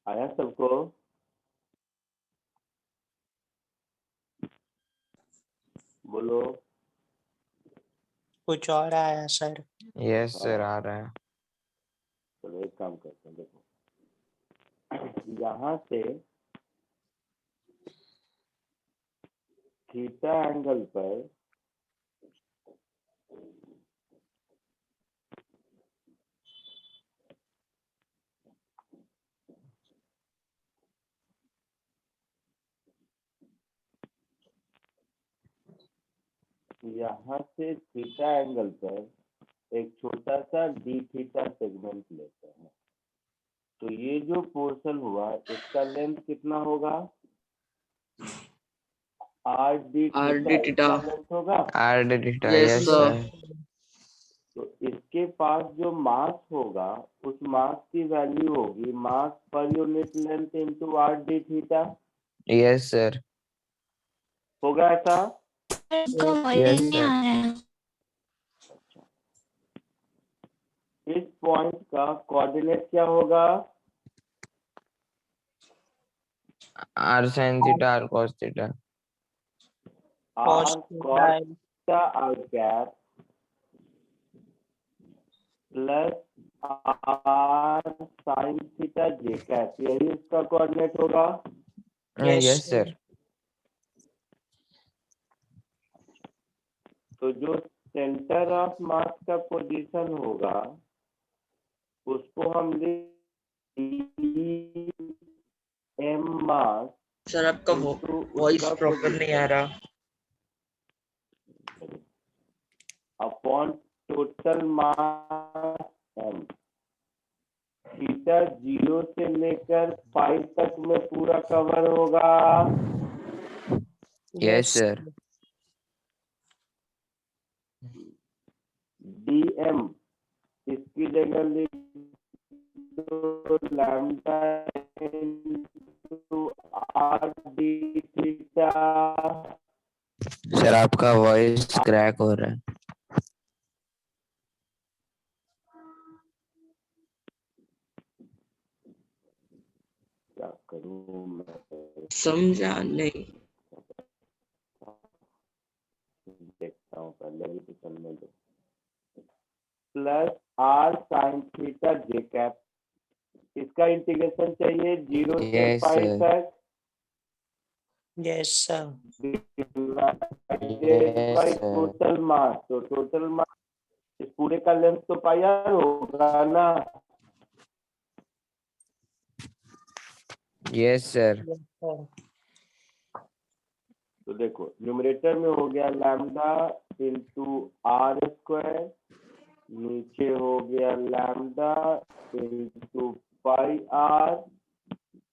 आया सबको? बोलो। कुछ और आया सर? यस सर आ रहा है। चलो एक काम करते हैं, देखो यहाँ से थीटा एंगल पर यहाँ से थीटा एंगल पर एक छोटा सा डी थीटा सेगमेंट लेते हैं। तो ये जो पोर्शन हुआ इसका लेंथ कितना होगा? Are D theta theta. इसका लेंथ होगा। Are D theta Yes, yes sir. Sir. तो इसके पास जो मास होगा उस मास की वैल्यू होगी mass per unit length into R D theta. Yes sir. होगा ऐसा? को वही Yes, नहीं sir. आ रहा है। इस पॉइंट का कोऑर्डिनेट क्या होगा? R sine theta R cos theta. R Cos cos theta theta R cap plus R sine theta J cap, यही इसका कोऑर्डिनेट होगा। Yes, yes sir. सर। तो जो सेंटर ऑफ मास का पोजीशन होगा उसको हम एम मास सर आपका वॉइस प्रॉपर नहीं आ रहा। Upon total mass M. Theta 0 से लेकर 5 तक में पूरा कवर होगा। Yes sir. डीएम इसकी जगह लिख दो lambda into R D theta. Sir आपका वॉइस क्रैक हो रहा है। क्या करूं मैं? समझा नहीं। देखता हूँ पहले भी तो चलने दो। Plus R sine theta J cap, इसका इंटीग्रेशन चाहिए 0 से Yes, 5 sir. तक। yes, sir. Yes, sir. Total mass, तो टोटल मास इस पूरे का लेंथ तो पाई आर होगा ना। Yes sir. Yes, sir. तो देखो न्यूमरेटर में हो गया लैम्डा इनटू आर स्क्वायर, नीचे हो गया लैम्डा इनटू पाई आर,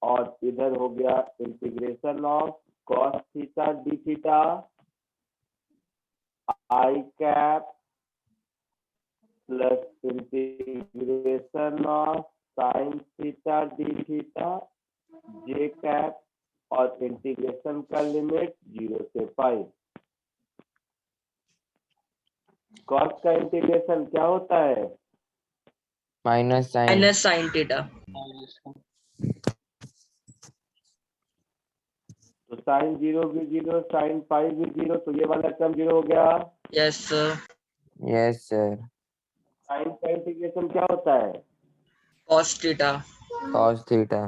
और इधर हो गया integration of cos theta D theta I cap plus integration of sine theta D theta J cap, और इंटीग्रेशन का लिमिट 0 से 5। कॉस का इंटीग्रेशन क्या होता है? Minus sine. Minus sine theta. तो साइन 0 भी 0, साइन पाई भी 0, तो ये वाला टर्म 0 हो गया। Yes sir. Yes sir. Sine का इंटीग्रेशन क्या होता है? Cos theta. Cos theta.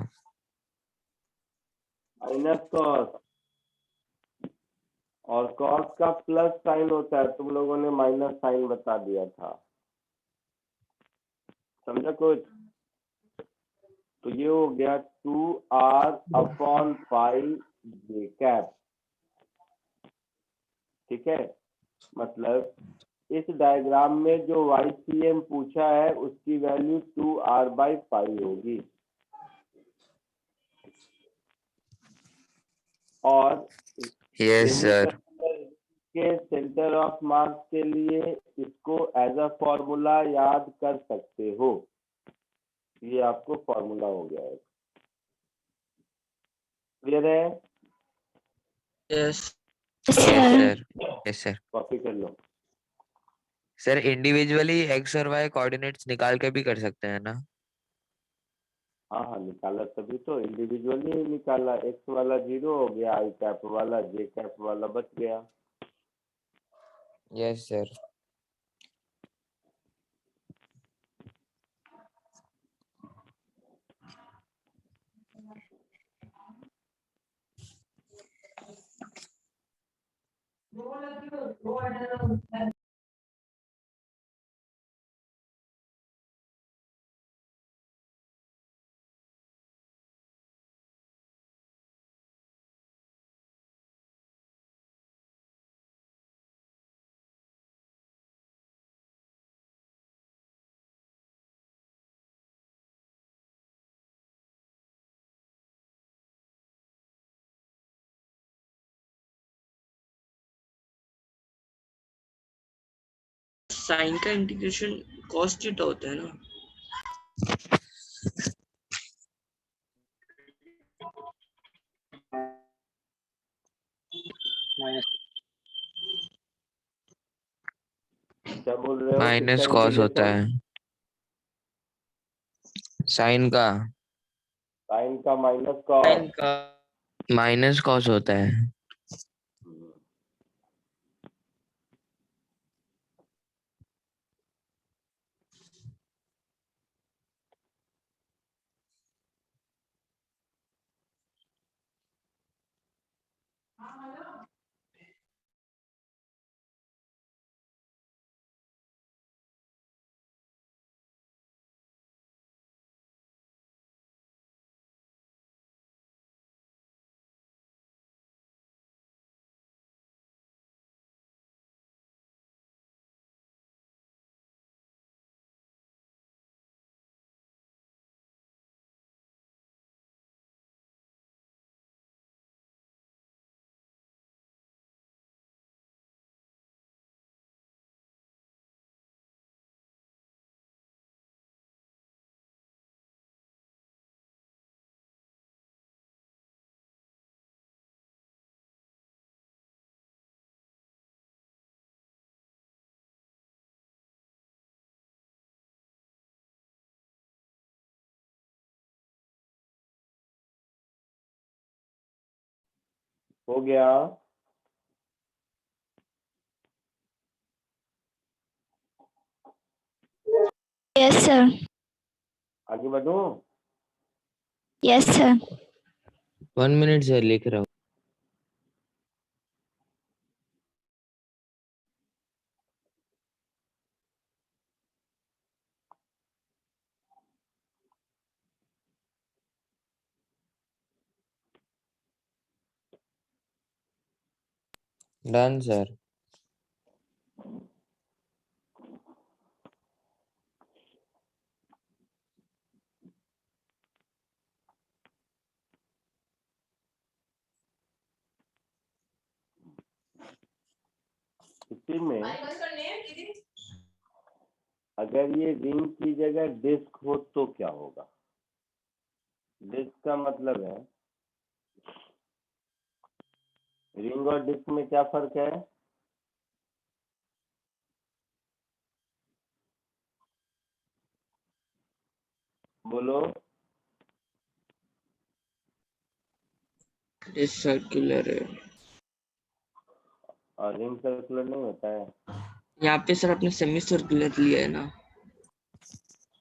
Minus cos, और कॉस का प्लस साइन होता है, तुम लोगों ने माइनस साइन बता दिया था, समझा कुछ? तो ये हो गया 2r अपॉन पाई जे कैप, ठीक है। मतलब इस डायग्राम में जो YCM पूछा है उसकी वैल्यू 2r/पाई होगी, और यस सर। के सेंटर ऑफ मास के लिए इसको एज अ फॉर्मूला याद कर सकते हो। ये आपको फॉर्मूला हो गया है, क्लियर है? Yes yes sir. Yes sir. Copy कर लो। सर इंडिविजुअली एक्स और वाई कोऑर्डिनेट्स निकाल के भी कर सकते हैं ना? हाँ हाँ निकाला, तभी तो इंडिविजुअली निकाला। एक्स वाला 0 हो गया, आई कैप वाला जे कैप वाला बच गया। Yes sir. साइन का इंटीग्रेशन cos थीटा होता है ना? क्या बोल रहे हो, माइनस किसका कॉस होता इंटीग्रेशन? है साइन का। साइन का माइनस कॉस। साइन का माइनस कॉस होता है। हो गया। Yes sir. आगे बढ़ूं? Yes sir. 1 मिनट सर लिख रहा हूँ। Done sir. इसी में अगर ये रिंग की जगह डिस्क हो तो क्या होगा? डिस्क का मतलब है, रिंग और डिस्क में क्या फर्क है? बोलो। इस सर्कुलर है। और रिंग सर्कुलर नहीं होता है। यहाँ पे सर आपने सेमी सर्कुलर लिया है ना?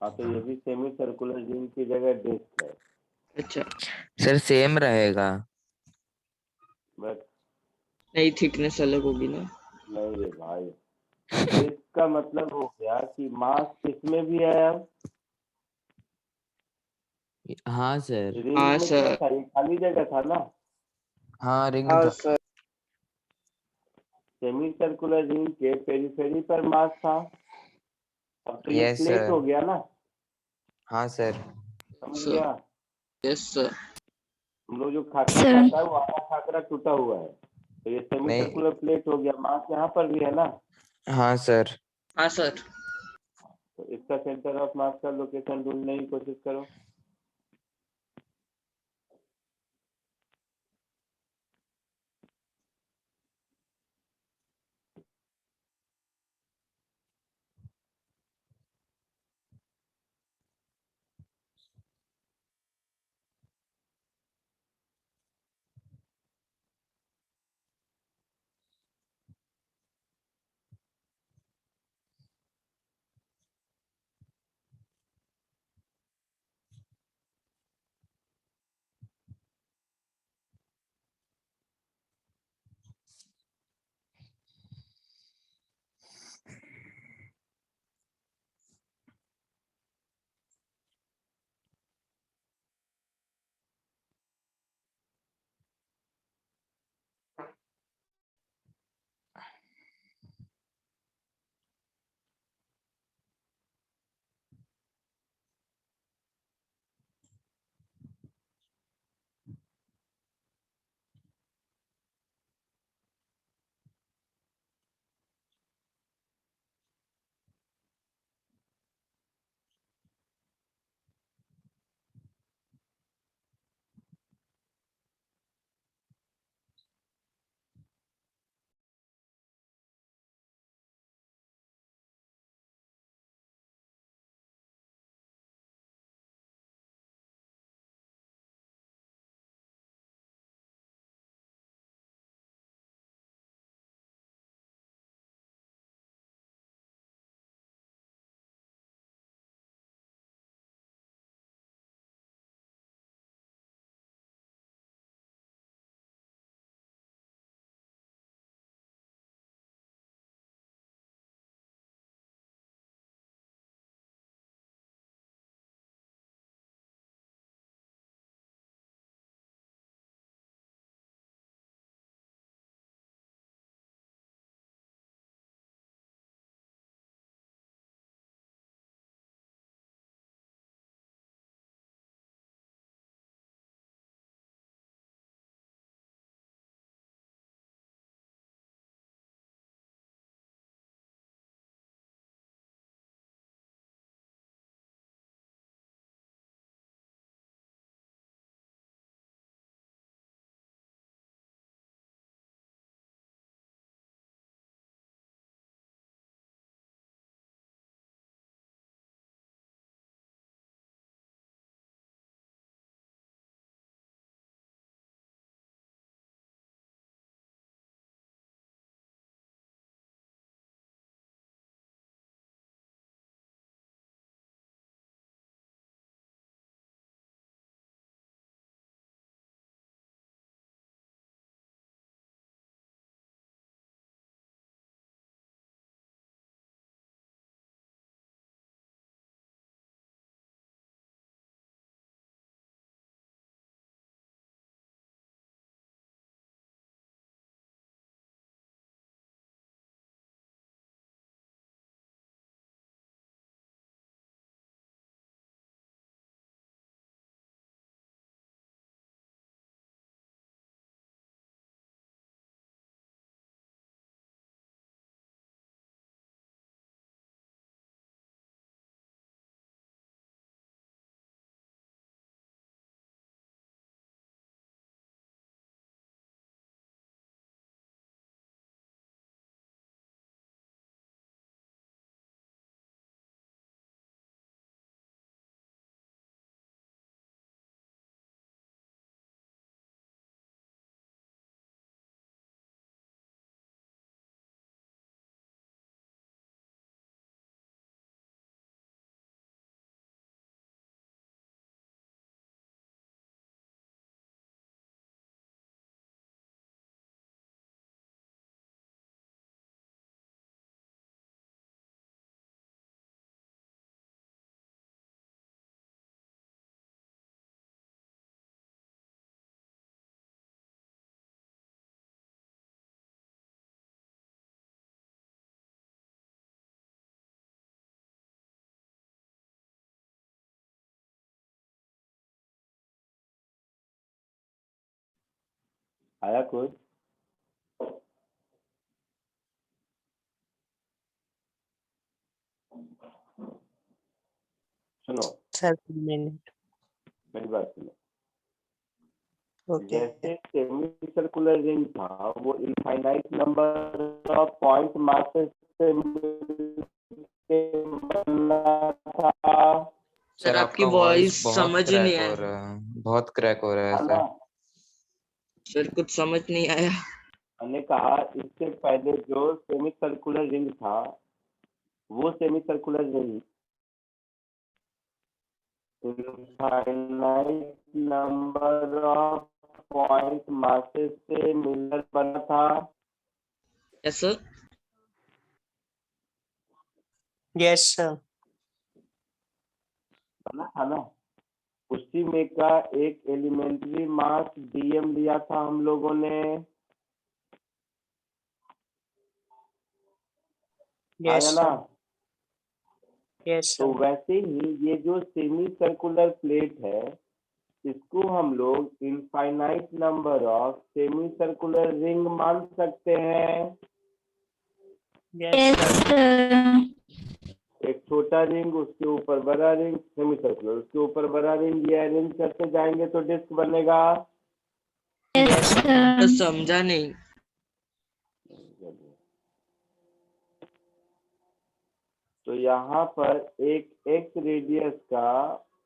हाँ तो ये भी सेमी सर्कुलर रिंग की जगह डिस्क है, अच्छा, सर सेम रहेगा। बट नई थिकनेस अलग होगी ना? नहीं रे भाई, डिस्क का मतलब हो गया कि मास किसमें भी है। अब हाँ सर। रिंग हाँ में क्या सर। था, ये खाली जगह था ना। हाँ रिंग हाँ था। सर। सेमी सर्कुलर रिंग के पेरीफेरी पर मास था। अब तो ये यस प्लेट हो सर। गया ना, हाँ सर। समझ सर गया? Yes sir. हम लोग जो खाकरा सर। खाता है वो आधा खाकरा टूटा हुआ है, तो ये सेमी नहीं। सर्कुलर प्लेट हो गया। मास यहाँ पर भी है ना, हाँ सर। हाँ सर। तो इसका सेंटर ऑफ मास का लोकेशन ढूंढने की कोशिश करो। आया कुछ? सुनो सर मिनट मेरी बात सुनो। ओके जैसे सेमी सर्कुलर रिंग था वो infinite number of point masses से मिलके बना था, सर आपकी आपका वॉइस बहुत समझ ही नहीं क्रैक हो आया रहा है, बहुत क्रैक हो रहा है है सर। ना? सर, कुछ समझ नहीं आया। मैंने कहा इससे पहले जो सेमी सर्कुलर रिंग था वो semi circular ring infinite number of point masses से मिलकर बना था। Yes sir. यस सर बना था ना? उसी में का एक एलिमेंट्री मास डीएम लिया था हम लोगों ने। यस आया ना? सर यस तो सर वैसे ही ये जो सेमी सर्कुलर प्लेट है इसको हम लोग infinite number of semi circular ring मान सकते हैं। Yes yes sir sir. एक छोटा रिंग, उसके ऊपर बड़ा रिंग, सेमी सर्कुलर, उसके ऊपर बड़ा रिंग, ये अरेंज करते जाएंगे तो डिस्क बनेगा। Yes sir, sir. समझा नहीं। तो यहाँ पर एक एक्स रेडियस का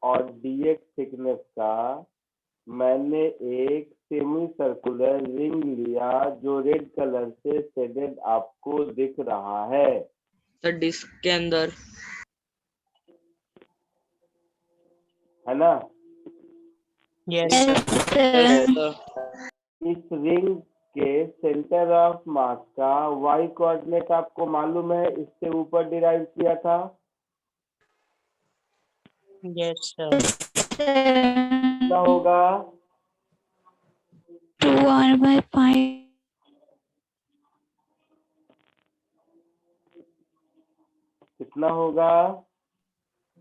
और dx थिकनेस का मैंने एक सेमी सर्कुलर रिंग लिया जो रेड कलर से शेडेड आपको दिख रहा है। सर डिस्क के अंदर। है ना? Yes yes sir yes sir. Sir. इस रिंग के सेंटर ऑफ मास का y कोऑर्डिनेट आपको मालूम है, इससे ऊपर डिराइव किया था। यस सर कितना होगा? 2r/π। कितना होगा?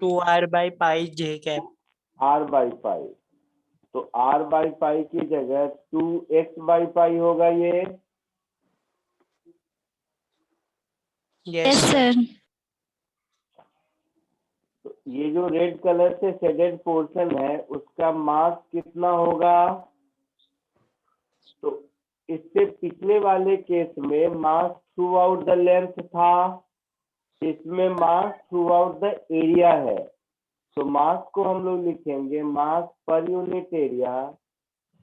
2r/π j cap. r/π। तो r/π की जगह 2x/π होगा ये। Yes yes sir sir. तो ये जो रेड कलर से शेडेड पोर्शन है उसका मास कितना होगा? तो इससे पिछले वाले केस में mass throughout the length था, इसमें mass throughout the area है। तो मास को हम लोग लिखेंगे mass per unit area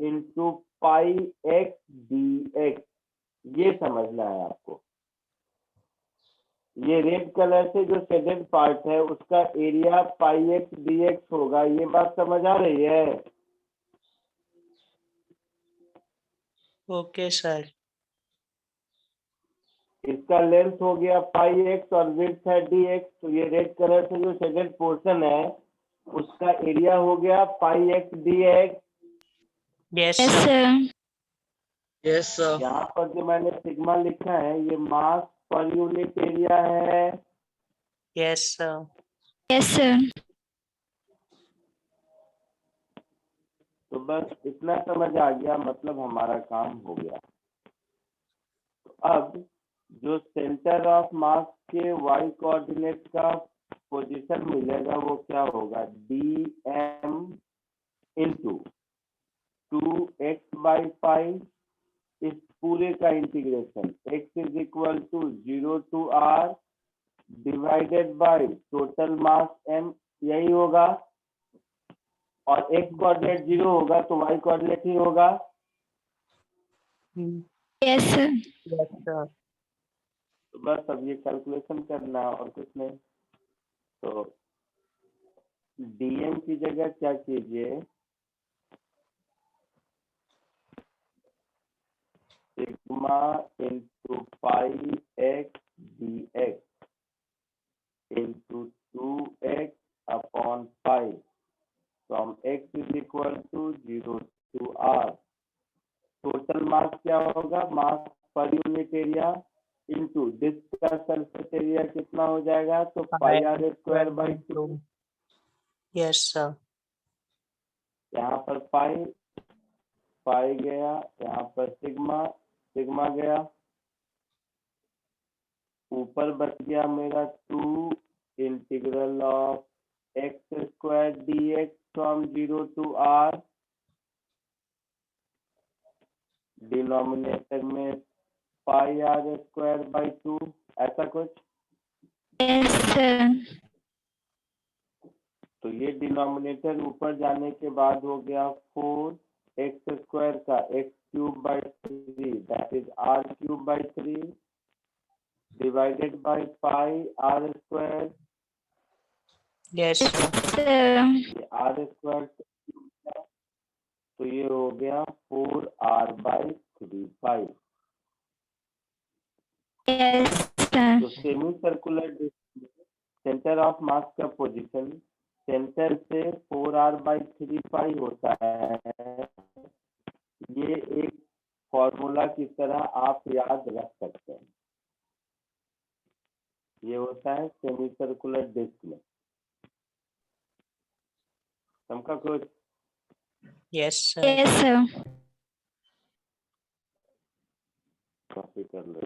into pi x d x. ये समझना है आपको। ये रेड कलर से जो शेडेड पार्ट है उसका area pi x d x होगा। ये बात समझ आ रही है? ओके सर इसका लेंथ हो गया पाई एक्स और विड्थ है डी एक्स। तो ये रेड कलर से जो शेडेड पोर्शन है उसका एरिया हो गया pi x d x. Yes yes sir sir. Yes sir. यहाँ पर जो मैंने सिग्मा लिखा है ये मास पर यूनिट एरिया है। Yes sir yes sir. तो बस इतना समझ आ गया, मतलब हमारा काम हो गया। तो अब जो सेंटर ऑफ मास के y कोऑर्डिनेट का पोजीशन मिलेगा वो क्या होगा? dm into 2x/π। इस पूरे का integration x is equal to 0 to r divided by total mass m, यही होगा। और x कोऑर्डिनेट 0 होगा तो y कोऑर्डिनेट ही होगा। Yes sir. यस सर तो बस अब ये कैलकुलेशन करना है और कुछ नहीं। तो dm की जगह क्या कीजिए, sigma into pi x d x into 2x/π from x is equal to 0 to r। Total mass क्या होगा? Mass per unit area into disc का सरफेस एरिया कितना हो जाएगा? तो pi r square by 2। Yes sir यहाँ पर पाई phi गया, यहाँ पर सिग्मा, सिग्मा गया, ऊपर बच गया मेरा 2 integral of x square dx from 0 to r, denominator में पाई r स्क्वायर बाई 2, ऐसा कुछ। Yes, sir. तो ये डिनोमिनेटर ऊपर जाने के बाद हो गया 4x स्क्वायर का x cube by 3, that is r cube by 3 divided by pi r square, Yes, sir. Sir. ये r स्क्वायर, तो ये हो गया 4r by 3 pi. Yes, sir. तो semi circular disc centre of mass का position centre से 4r by 3 पाई होता है। ये एक फॉर्मूला की तरह आप याद रख सकते हैं। ये होता है सेमी सर्कुलर डिस्क में। समझा कुछ? Yes, sir. Yes, sir. Copy कर लो।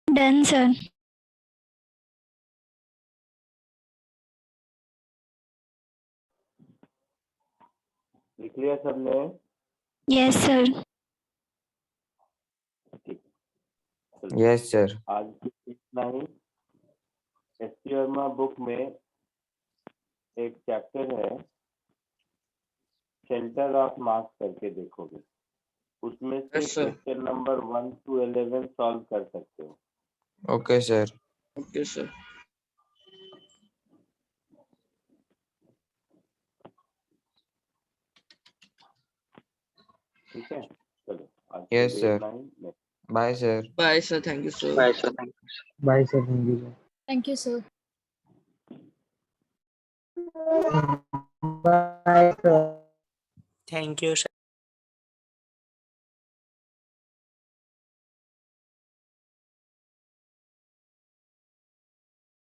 Done, sir. लिख लिया सबने? Yes, sir. ठीक। Yes sir. आज इतना ही। एस.टी. वर्मा बुक में एक चैप्टर है सेंटर ऑफ मास करके देखोगे। उसमें से Yes, sir. Question number 1 to 11 solve कर सकते हो। Okay sir. Okay, sir. ठीक है, चलो आज Yes, sir. Bye sir. Bye, sir. Thank you, sir. Bye, sir. Thank you, sir. Thank you, sir. Thank you, sir.